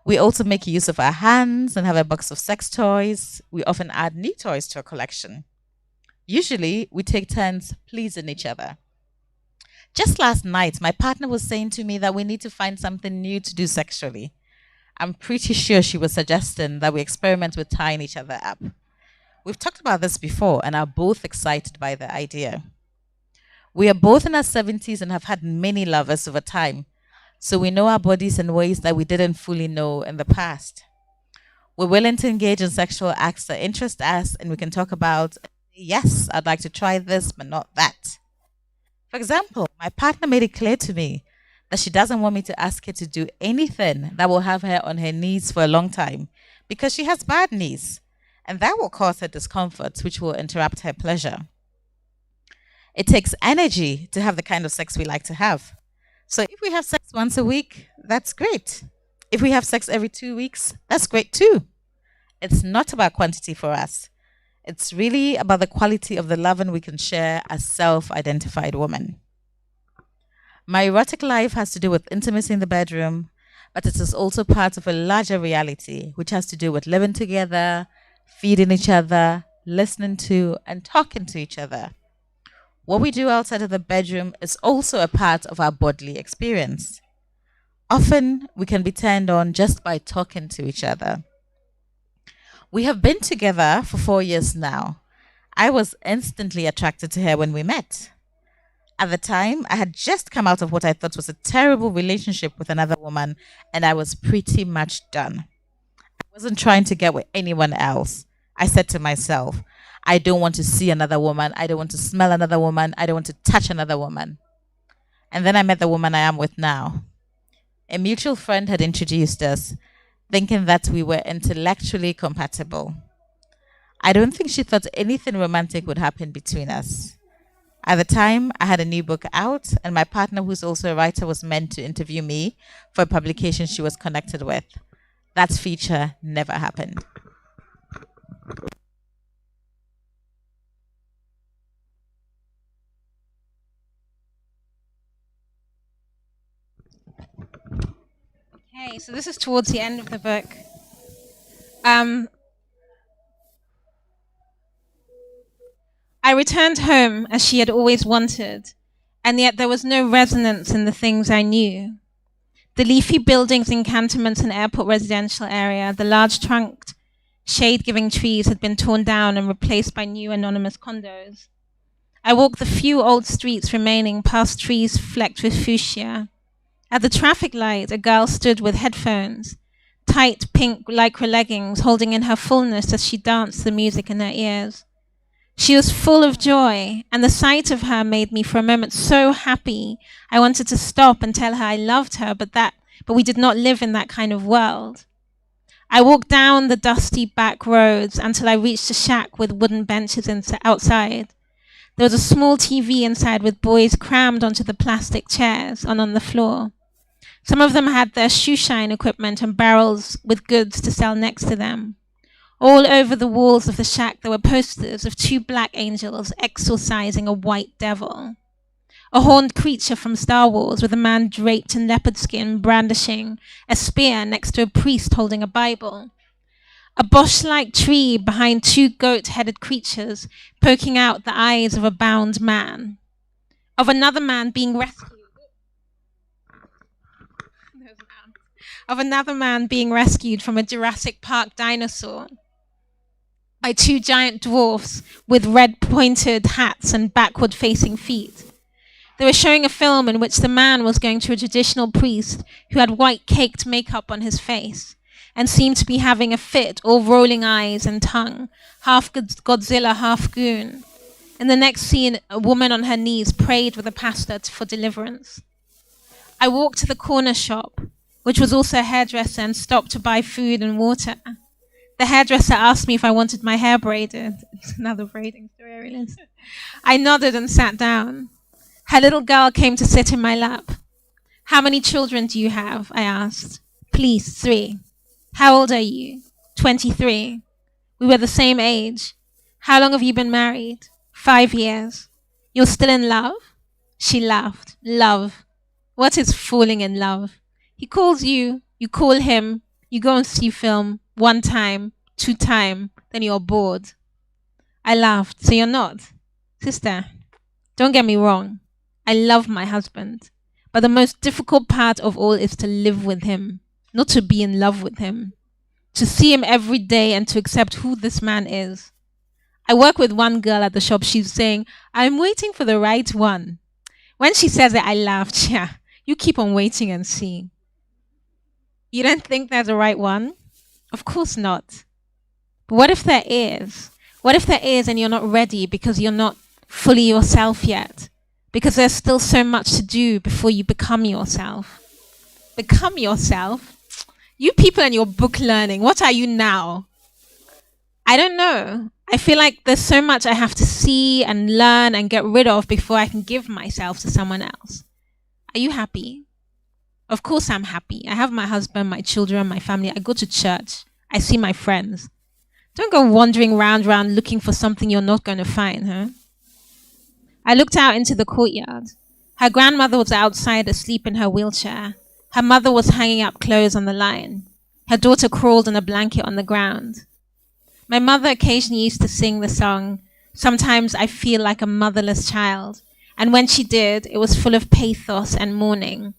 O: We also make use of our hands and have a box of sex toys. We often add new toys to our collection. Usually, we take turns pleasing each other. Just last night, my partner was saying to me that we need to find something new to do sexually. I'm pretty sure she was suggesting that we experiment with tying each other up. We've talked about this before and are both excited by the idea. We are both in our 70s and have had many lovers over time, so we know our bodies in ways that we didn't fully know in the past. We're willing to engage in sexual acts that interest us, and we can talk about yes, I'd like to try this, but not that. For example, my partner made it clear to me that she doesn't want me to ask her to do anything that will have her on her knees for a long time because she has bad knees, and that will cause her discomfort, which will interrupt her pleasure. It takes energy to have the kind of sex we like to have. So if we have sex once a week, that's great. If we have sex every 2 weeks, that's great too. It's not about quantity for us. It's really about the quality of the loving we can share as self-identified women. My erotic life has to do with intimacy in the bedroom, but it is also part of a larger reality, which has to do with living together, feeding each other, listening to, and talking to each other. What we do outside of the bedroom is also a part of our bodily experience. Often, we can be turned on just by talking to each other. We have been together for 4 years now. I was instantly attracted to her when we met. At the time, I had just come out of what I thought was a terrible relationship with another woman, and I was pretty much done. I wasn't trying to get with anyone else. I said to myself, I don't want to see another woman. I don't want to smell another woman. I don't want to touch another woman. And then I met the woman I am with now. A mutual friend had introduced us, thinking that we were intellectually compatible. I don't think she thought anything romantic would happen between us. At the time, I had a new book out, and my partner, who's also a writer, was meant to interview me for a publication she was connected with. That feature never happened.
Q: Okay, so this is towards the end of the book. I returned home as she had always wanted, and yet there was no resonance in the things I knew. The leafy buildings in Cantonment and Airport residential area, the large trunked, shade-giving trees had been torn down and replaced by new anonymous condos. I walked the few old streets remaining past trees flecked with fuchsia. At the traffic light, a girl stood with headphones, tight pink lycra leggings holding in her fullness as she danced the music in her ears. She was full of joy, and the sight of her made me for a moment so happy. I wanted to stop and tell her I loved her, but we did not live in that kind of world. I walked down the dusty back roads until I reached a shack with wooden benches outside. There was a small TV inside with boys crammed onto the plastic chairs and on the floor. Some of them had their shoe shine equipment and barrels with goods to sell next to them. All over the walls of the shack there were posters of 2 black angels exorcising a white devil. A horned creature from Star Wars with a man draped in leopard skin brandishing a spear next to a priest holding a Bible. A bush-like tree behind 2 goat-headed creatures poking out the eyes of a bound man. Of another man being rescued from a Jurassic Park dinosaur by 2 giant dwarfs with red pointed hats and backward facing feet. They were showing a film in which the man was going to a traditional priest who had white caked makeup on his face and seemed to be having a fit, all rolling eyes and tongue, half Godzilla, half goon. In the next scene, a woman on her knees prayed with a pastor for deliverance. I walked to the corner shop, which was also a hairdresser, and stopped to buy food and water. The hairdresser asked me if I wanted my hair braided. It's another braiding story I realized. I nodded and sat down. Her little girl came to sit in my lap. How many children do you have? I asked. Please, 3. How old are you? 23. We were the same age. How long have you been married? 5 years. You're still in love? She laughed. Love. What is falling in love? He calls you, you call him, you go and see film 1 time, 2 time, then you're bored. I laughed. So you're not? Sister, don't get me wrong. I love my husband. But the most difficult part of all is to live with him, not to be in love with him. To see him every day and to accept who this man is. I work with one girl at the shop. She's saying, I'm waiting for the right one. When she says it, I laughed. Yeah, you keep on waiting and see. You don't think there's a right one? Of course not. But what if there is? What if there is and you're not ready because you're not fully yourself yet? Because there's still so much to do before you become yourself. Become yourself? You people and your book learning, what are you now? I don't know. I feel like there's so much I have to see and learn and get rid of before I can give myself to someone else. Are you happy? Of course I'm happy. I have my husband, my children, my family. I go to church. I see my friends. Don't go wandering round looking for something you're not going to find, huh? I looked out into the courtyard. Her grandmother was outside asleep in her wheelchair. Her mother was hanging up clothes on the line. Her daughter crawled in a blanket on the ground. My mother occasionally used to sing the song, "Sometimes I Feel Like a Motherless Child," and when she did, it was full of pathos and mourning.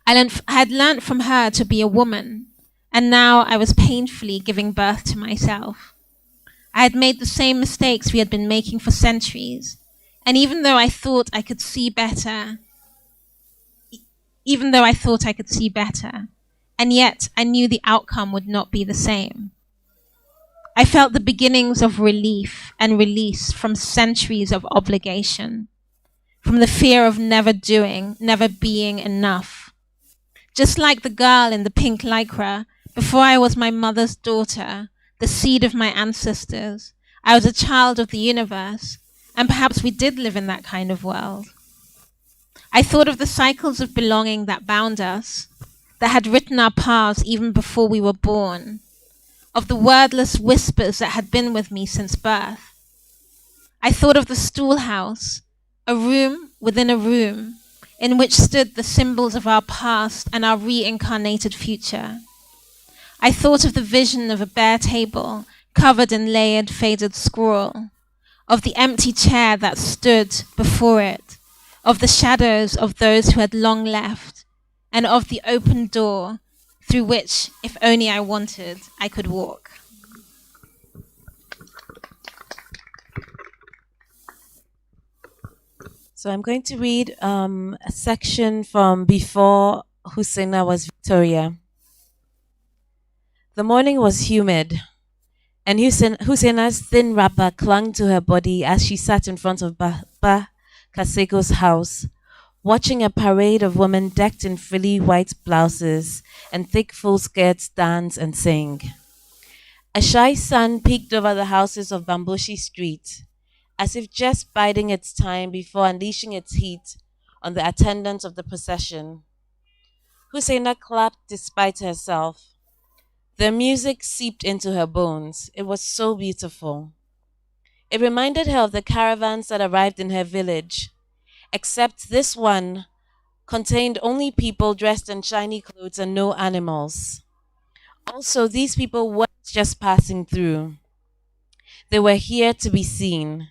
Q: I had learnt from her to be a woman, and now I was painfully giving birth to myself. I had made the same mistakes we had been making for centuries, and even though I thought I could see better, and yet I knew the outcome would not be the same. I felt the beginnings of relief and release from centuries of obligation, from the fear of never doing, never being enough. Just like the girl in the pink lycra, before I was my mother's daughter, the seed of my ancestors, I was a child of the universe, and perhaps we did live in that kind of world. I thought of the cycles of belonging that bound us, that had written our paths even before we were born, of the wordless whispers that had been with me since birth. I thought of the stool house, a room within a room, in which stood the symbols of our past and our reincarnated future. I thought of the vision of a bare table covered in layered faded scroll, of the empty chair that stood before it, of the shadows of those who had long left, and of the open door through which, if only I wanted, I could walk.
R: So I'm going to read a section from before Husseina was Victoria. The morning was humid, and Husseina's thin wrapper clung to her body as she sat in front of Baba Kaseko's house, watching a parade of women decked in frilly white blouses and thick full skirts dance and sing. A shy sun peeked over the houses of Bamboshi Street, as if just biding its time before unleashing its heat on the attendants of the procession. Husseina clapped despite herself. The music seeped into her bones. It was so beautiful. It reminded her of the caravans that arrived in her village, except this one contained only people dressed in shiny clothes and no animals. Also, these people weren't just passing through. They were here to be seen.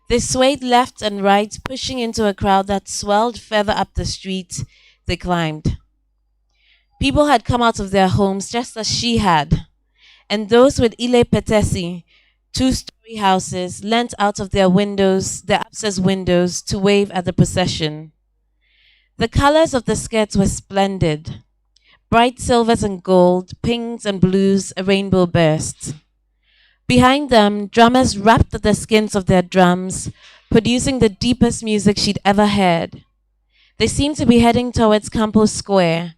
R: They swayed left and right, pushing into a crowd that swelled further up the street they climbed. People had come out of their homes just as she had, and those with Ile Petesi, two-story houses, leant out of their upstairs windows to wave at the procession. The colors of the skirts were splendid. Bright silvers and gold, pinks and blues, a rainbow burst. Behind them, drummers rapped at the skins of their drums, producing the deepest music she'd ever heard. They seemed to be heading towards Campos Square,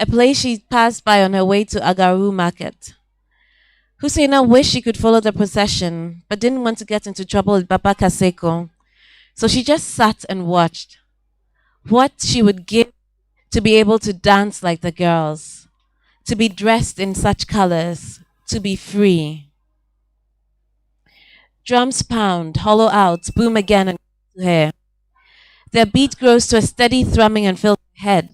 R: a place she'd passed by on her way to Agaru Market. Husseina wished she could follow the procession, but didn't want to get into trouble with Baba Kaseko, so she just sat and watched. What she would give to be able to dance like the girls, to be dressed in such colors, to be free. Drums pound, hollow out, boom again and to her. Their beat grows to a steady thrumming and fills her head.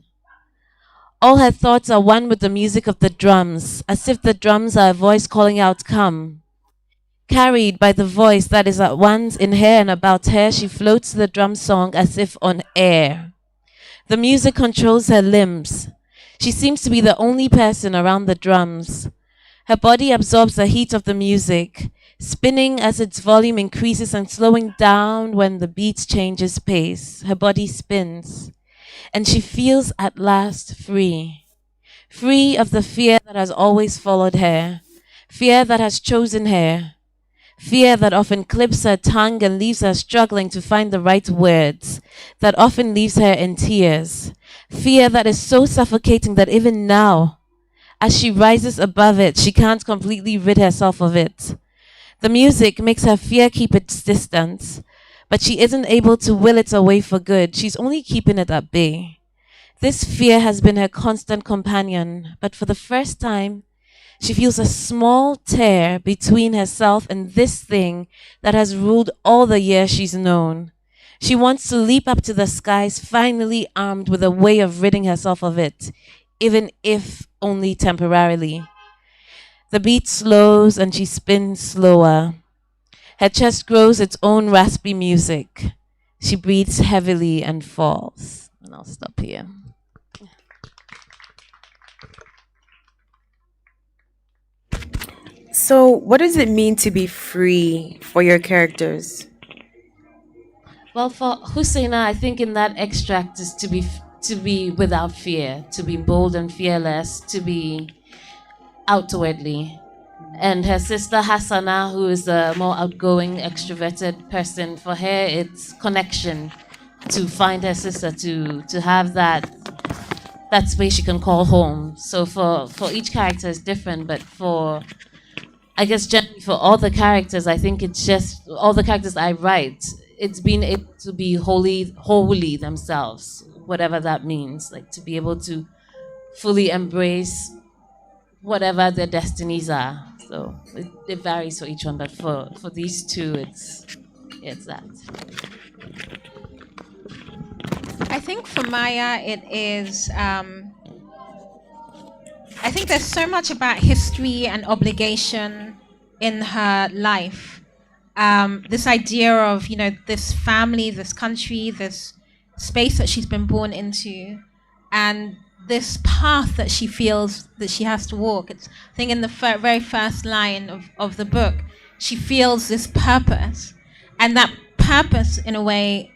R: All her thoughts are one with the music of the drums, as if the drums are a voice calling out, "Come." Carried by the voice that is at once in her and about her, she floats the drum song as if on air. The music controls her limbs. She seems to be the only person around the drums. Her body absorbs the heat of the music, spinning as its volume increases and slowing down when the beat changes pace. Her body spins, and she feels at last free. Free of the fear that has always followed her, fear that has chosen her, Fear that often clips her tongue and leaves her struggling to find the right words, that often leaves her in tears. Fear that is so suffocating that even now, as she rises above it, she can't completely rid herself of it. The music makes her fear keep its distance, but she isn't able to will it away for good. She's only keeping it at bay. This fear has been her constant companion, but for the first time, she feels a small tear between herself and this thing that has ruled all the years she's known. She wants to leap up to the skies, finally armed with a way of ridding herself of it, even if only temporarily. The beat slows and she spins slower. Her chest grows its own raspy music. She breathes heavily and falls. And I'll stop here.
P: So, what does it mean to be free for your characters?
R: Well, for Husseina, I think in that extract is to be without fear, to be bold and fearless, to be outwardly. And her sister Hassana, who is a more outgoing, extroverted person, for her it's connection, to find her sister, to have that space she can call home. So for each character is different, but for, I guess generally for all the characters, I think it's just all the characters I write, it's being able to be wholly themselves, whatever that means, like to be able to fully embrace whatever their destinies are. So it varies for each one, but for these two, it's that.
Q: I think for Maya, it is. I think there's so much about history and obligation in her life. This idea of, this family, this country, this space that she's been born into, and this path that she feels that she has to walk. It's, I think in the very first line of the book, she feels this purpose. And that purpose, in a way,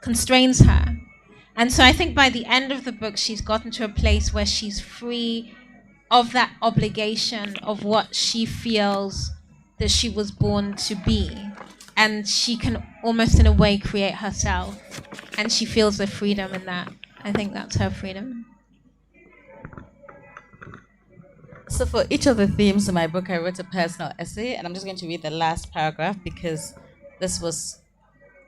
Q: constrains her. And so I think by the end of the book, she's gotten to a place where she's free of that obligation of what she feels that she was born to be. And she can almost, in a way, create herself. And she feels the freedom in that. I think that's her freedom.
O: So for each of the themes in my book, I wrote a personal essay, and I'm just going to read the last paragraph because this was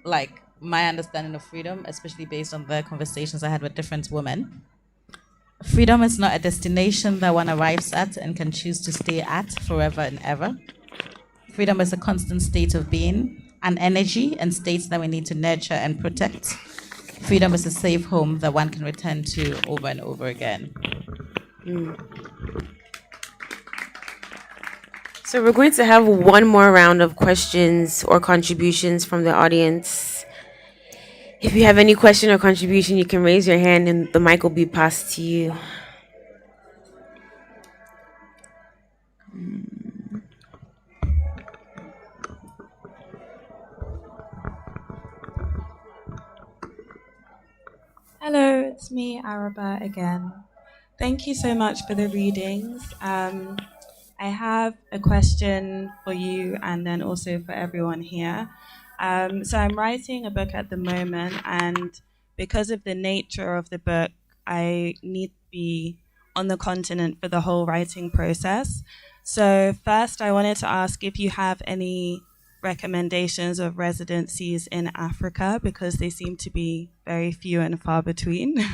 O: like my understanding of freedom, especially based on the conversations I had with different women. Freedom is not a destination that one arrives at and can choose to stay at forever and ever. Freedom is a constant state of being, an energy and states that we need to nurture and protect. Freedom is a safe home that one can return to over and over again.
P: So we're going to have one more round of questions or contributions from the audience. If you have any question or contribution, you can raise your hand and the mic will be passed to you.
U: Hello, it's me, Araba, again. Thank you so much for the readings. I have a question for you and then also for everyone here. So I'm writing a book at the moment, and because of the nature of the book, I need to be on the continent for the whole writing process. So first, I wanted to ask if you have any recommendations of residencies in Africa, because they seem to be very few and far between.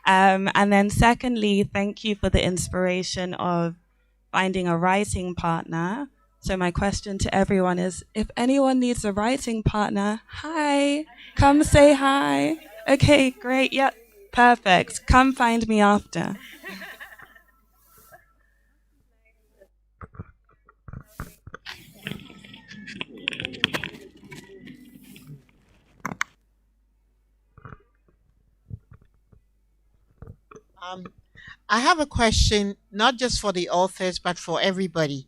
U: And then secondly, thank you for the inspiration of finding a writing partner. So my question to everyone is, if anyone needs a writing partner, hi, come say hi. Okay, great, yep, perfect. Come find me after.
K: I have a question, not just for the authors, but for everybody.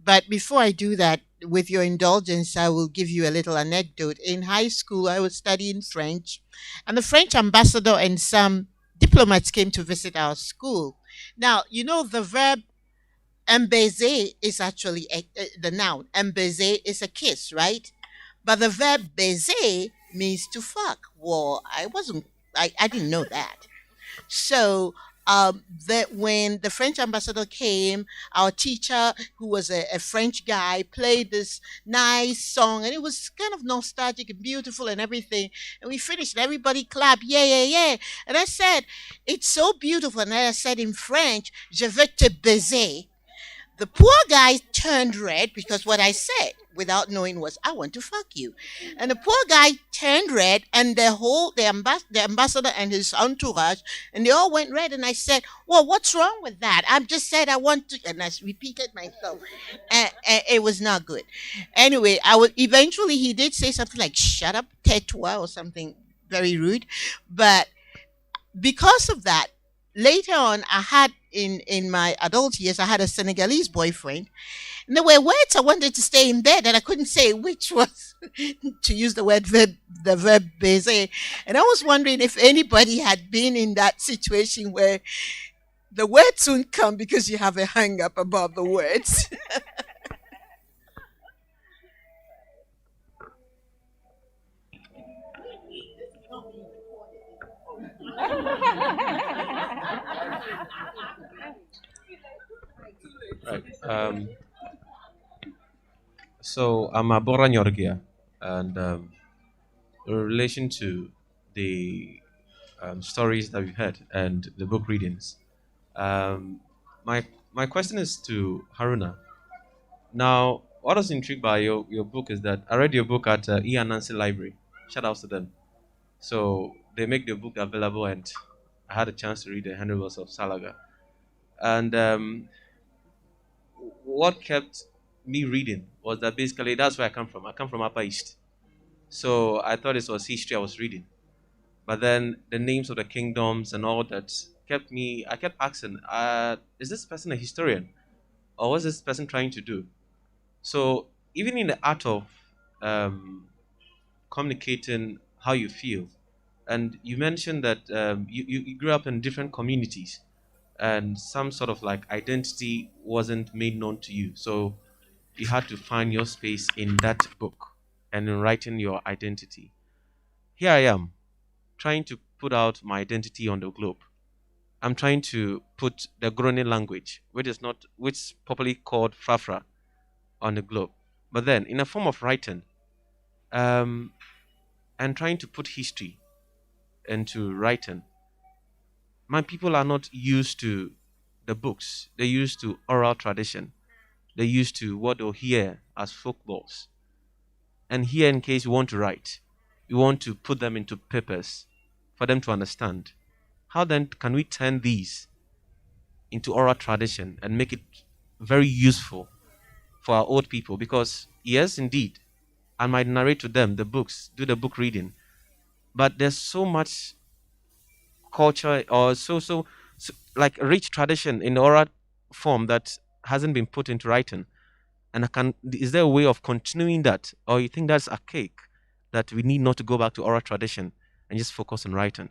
K: But before I do that, with your indulgence, I will give you a little anecdote. In high school, I was studying French, and the French ambassador and some diplomats came to visit our school. Now, you know the verb embaiser is actually the noun. Embaiser is a kiss, right? But the verb baiser means to fuck. Well, I didn't know that. So that when the French ambassador came, our teacher, who was a French guy, played this nice song, and it was kind of nostalgic and beautiful and everything. And we finished, and everybody clapped, yeah, yeah, yeah. And I said, it's so beautiful. And then I said in French, je veux te baiser. The poor guy turned red because what I said without knowing was, I want to fuck you. And the poor guy turned red, and the ambassador and his entourage, and they all went red. And I said, well, what's wrong with that? I just said I want to, and I repeated myself. And it was not good. Anyway, eventually he did say something like, shut up, tais-toi, or something very rude. But because of that, later on, I had in my adult years, I had a Senegalese boyfriend. And there were words I wanted to stay in bed, and I couldn't say which was to use the verb baiser. And I was wondering if anybody had been in that situation where the words won't come because you have a hang up about the words.
B: Right. So I'm Abora Nyorgia, and in relation to the stories that we've heard and the book readings, my question is to Haruna. Now, what I was intrigued by your book is that I read your book at Ian Nancy Library. Shout out to them. So they make the book available, and I had a chance to read the 100 Words of Salaga. And what kept me reading was that basically that's where I come from. I come from Upper East. So I thought it was history I was reading. But then the names of the kingdoms and all that I kept asking, is this person a historian? Or what's this person trying to do? So even in the art of communicating how you feel, and you mentioned that you grew up in different communities, and some sort of like identity wasn't made known to you. So you had to find your space in that book and in writing your identity. Here I am, trying to put out my identity on the globe. I'm trying to put the Groni language, which is popularly called Fafra, on the globe. But then, in a form of writing, and trying to put history into writing, my people are not used to the books. They're used to oral tradition. They're used to what they'll hear as folklores. And here, in case you want to write, you want to put them into papers for them to understand. How then can we turn these into oral tradition and make it very useful for our old people? Because yes, indeed, I might narrate to them the books, do the book reading, but there's so much culture or so like rich tradition in the oral form that hasn't been put into writing. And is there a way of continuing that, or you think that's archaic, that we need not to go back to oral tradition and just focus on writing?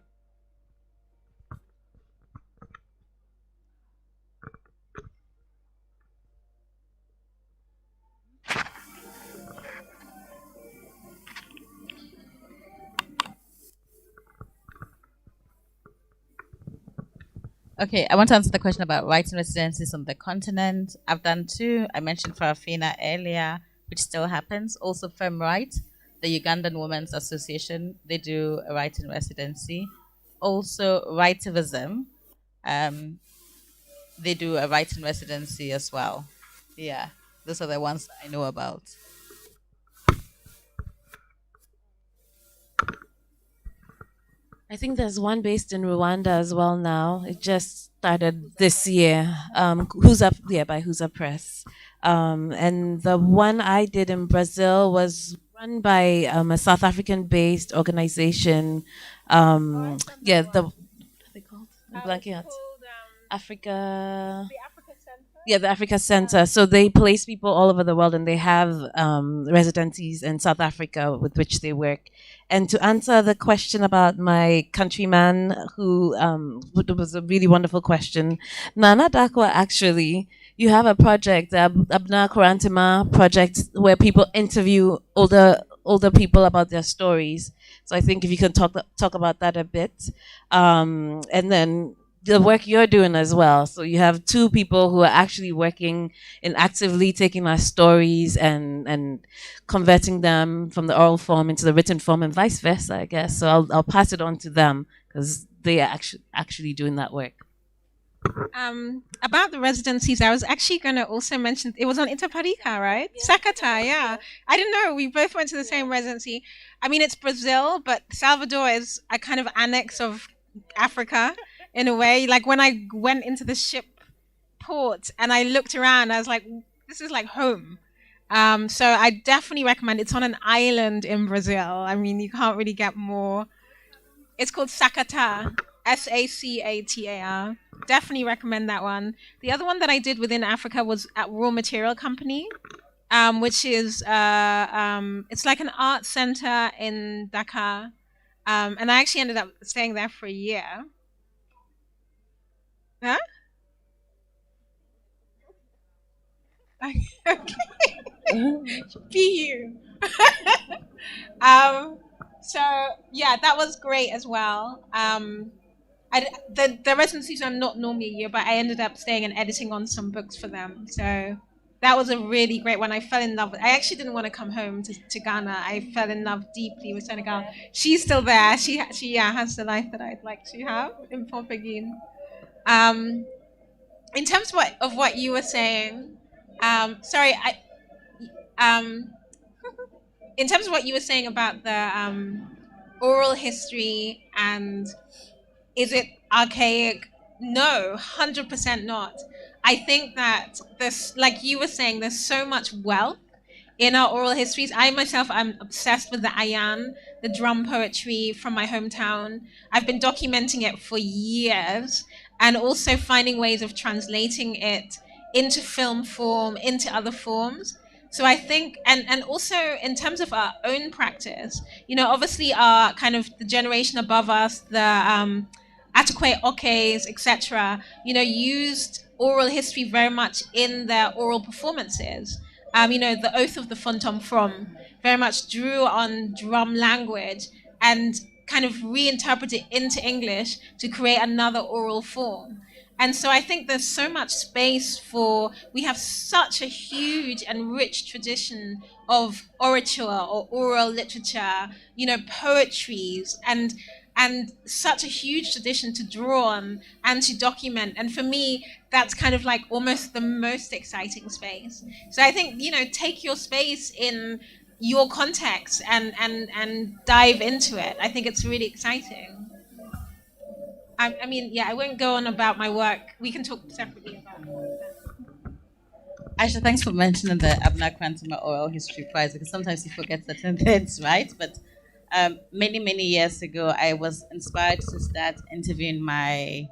O: Okay, I want to answer the question about writing residencies on the continent. I've done two. I mentioned Farafina earlier, which still happens. Also, FemWrite, the Ugandan Women's Association, they do a writing residency. Also, Writivism, they do a writing residency as well. Yeah, those are the ones I know about.
R: I think there's one based in Rwanda as well now. It just started this year. Who's Up? Yeah, by Who's Up Press. And the one I did in Brazil was run by a South African-based organization. Yeah, what are they called? I'm blanking out. Africa. Yeah, the Africa Center. So they place people all over the world, and they have residencies in South Africa with which they work. And to answer the question about my countryman, who it was a really wonderful question, Nana Darkoa actually you have a project, the Abna Kurantima project, where people interview older people about their stories. So I think if you can talk about that a bit, and then the work you're doing as well. So you have two people who are actually working in actively taking our stories and converting them from the oral form into the written form, and vice versa, I guess. So I'll pass it on to them because they are actually doing that work.
Q: About the residencies, I was actually going to also mention it was on Itaparica, right? Sakata, yeah. I didn't know. We both went to the same residency. I mean, it's Brazil, but Salvador is a kind of annex of Africa in a way. Like when I went into the ship port and I looked around, I was like, this is like home. So I definitely recommend. It's on an island in Brazil. I mean, you can't really get more. It's called Sakata, Sacatar. Definitely recommend that one. The other one that I did within Africa was at Raw Material Company, which is it's like an art center in Dakar, and I actually ended up staying there for a year. Huh? Okay. PU. So yeah, that was great as well. The residencies are not normally a year, but I ended up staying and editing on some books for them. So that was a really great one. I fell in love with. I actually didn't want to come home to Ghana. I fell in love deeply with Senegal. She's still there. She has the life that I'd like to have in Pontpellier. In terms of what you were saying, sorry, in terms of what you were saying about the oral history and is it archaic? No, 100% not. I think that like you were saying, there's so much wealth in our oral histories. I myself, I'm obsessed with the Ayan, the drum poetry from my hometown. I've been documenting it for years and also finding ways of translating it into film form, into other forms. So I think, and also in terms of our own practice, obviously our kind of the generation above us, the Atukwe Okes, etc., used oral history very much in their oral performances. The Oath of the Fontom From very much drew on drum language and kind of reinterpreted it into English to create another oral form. And so I think there's so much space we have such a huge and rich tradition of orature or oral literature, poetries, and such a huge tradition to draw on and to document. And for me, that's kind of like almost the most exciting space. So I think, take your space in your context and dive into it. I think it's really exciting. I mean, yeah, I won't go on about my work. We can talk separately about that.
O: Aisha, thanks for mentioning the Abna Quantum Oral History Prize, because sometimes you forget certain things, right? But many, many years ago, I was inspired to start interviewing my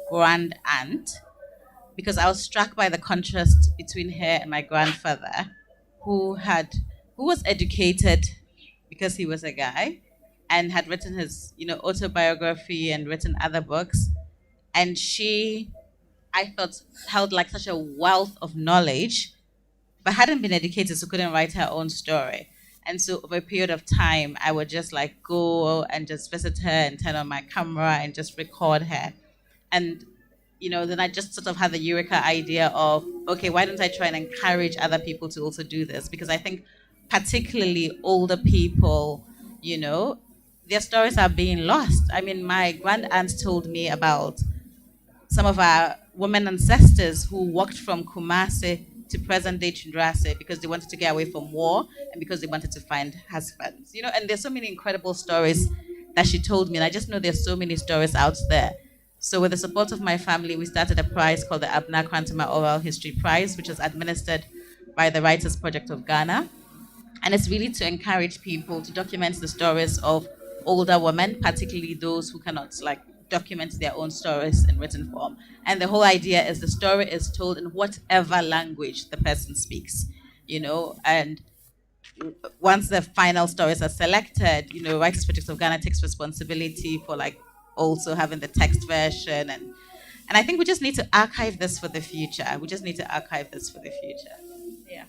O: grand aunt because I was struck by the contrast between her and my grandfather, who was educated because he was a guy and had written his autobiography and written other books. And she, I thought, held like such a wealth of knowledge, but hadn't been educated, so couldn't write her own story. And so over a period of time, I would just like go and just visit her and turn on my camera and just record her. And then I just sort of had the eureka idea of, okay, why don't I try and encourage other people to also do this? Because I think particularly older people, their stories are being lost. I mean, my grand aunt told me about some of our women ancestors who walked from Kumasi to present-day Chindrase because they wanted to get away from war and because they wanted to find husbands. And there's so many incredible stories that she told me, and I just know there's so many stories out there. So with the support of my family, we started a prize called the Abna Kwantuma Oral History Prize, which is administered by the Writers Project of Ghana. And it's really to encourage people to document the stories of older women, particularly those who cannot document their own stories in written form. And the whole idea is the story is told in whatever language the person speaks, and once the final stories are selected, Writers Project of Ghana takes responsibility for also having the text version and And I think we just need to archive this for the future. We just need to archive this for the future. Yeah.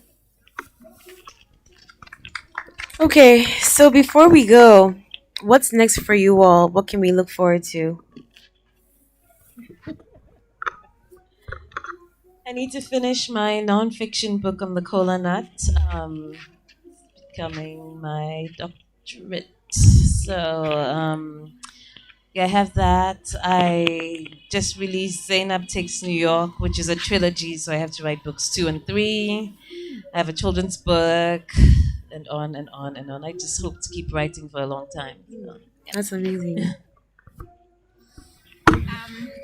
P: Okay, so before we go, what's next for you all? What can we look forward to?
R: I need to finish my nonfiction book on the kola nut, becoming my doctorate. So, yeah, I have that. I just released Zainab Takes New York, which is a trilogy, so I have to write books 2 and 3. I have a children's book, and on and on and on. I just hope to keep writing for a long time. So, yeah.
P: That's amazing.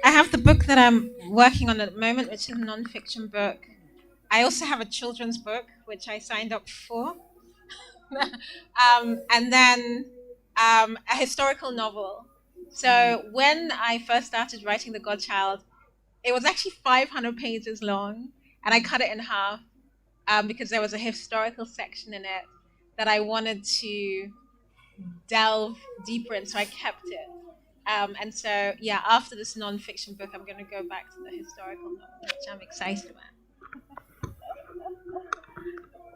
Q: I have the book that I'm working on at the moment, which is a nonfiction book. I also have a children's book, which I signed up for. And then a historical novel. So when I first started writing The Godchild, it was actually 500 pages long, and I cut it in half because there was a historical section in it that I wanted to delve deeper in, so I kept it. And so, yeah, after this nonfiction book, I'm going to go back to the historical novel, which I'm excited about.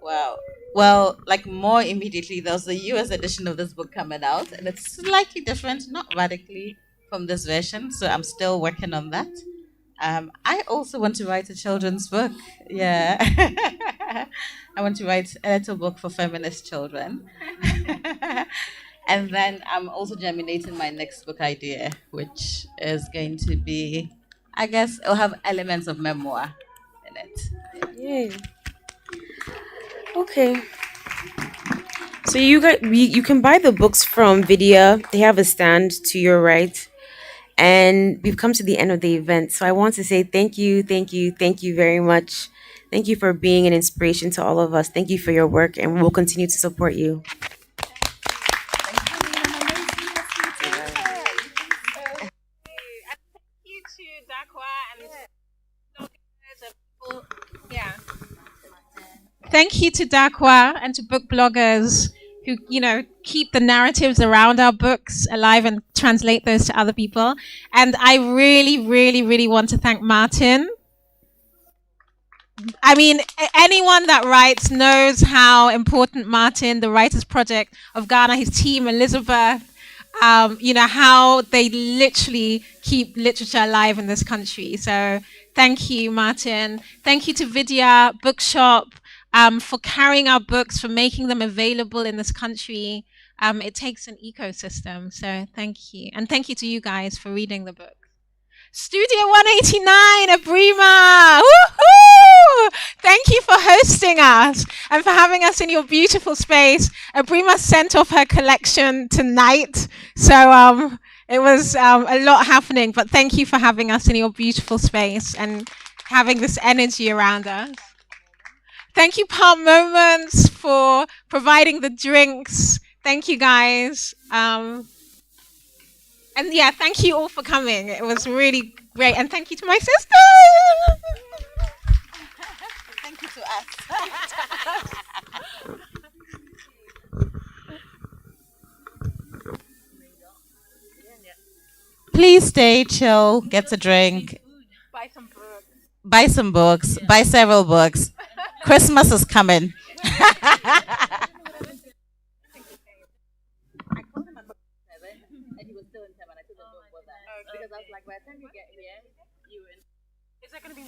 O: Wow. Well, like more immediately, there's a US edition of this book coming out, and it's slightly different, not radically from this version. So I'm still working on that. I also want to write a children's book. Yeah. I want to write a little book for feminist children. And then I'm also germinating my next book idea, which is going to be, I guess, it'll have elements of memoir in it.
P: Yay. Okay. So you can buy the books from Vidya. They have a stand to your right. And we've come to the end of the event. So I want to say thank you very much. Thank you for being an inspiration to all of us. Thank you for your work, and we'll continue to support you.
Q: Thank you to Darkowaa and to book bloggers who, keep the narratives around our books alive and translate those to other people. And I really, really, really want to thank Martin. I mean, anyone that writes knows how important Martin, the Writers Project of Ghana, his team, Elizabeth, how they literally keep literature alive in this country. So thank you, Martin. Thank you to Vidya Bookshop for carrying our books, for making them available in this country. It takes an ecosystem. So thank you. And thank you to you guys for reading the book. Studio 189, Abrima! Woohoo! Thank you for hosting us and for having us in your beautiful space. Abrima sent off her collection tonight, so it was a lot happening, but thank you for having us in your beautiful space and having this energy around us. Thank you, Palm Moments, for providing the drinks. Thank you, guys. And yeah, thank you all for coming. It was really great. And thank you to my sister.
O: Thank you to us. Please stay, chill, get a drink. Buy some books. Buy several books. Christmas is coming. Because I was like, by the time you get here, you. Is that going to be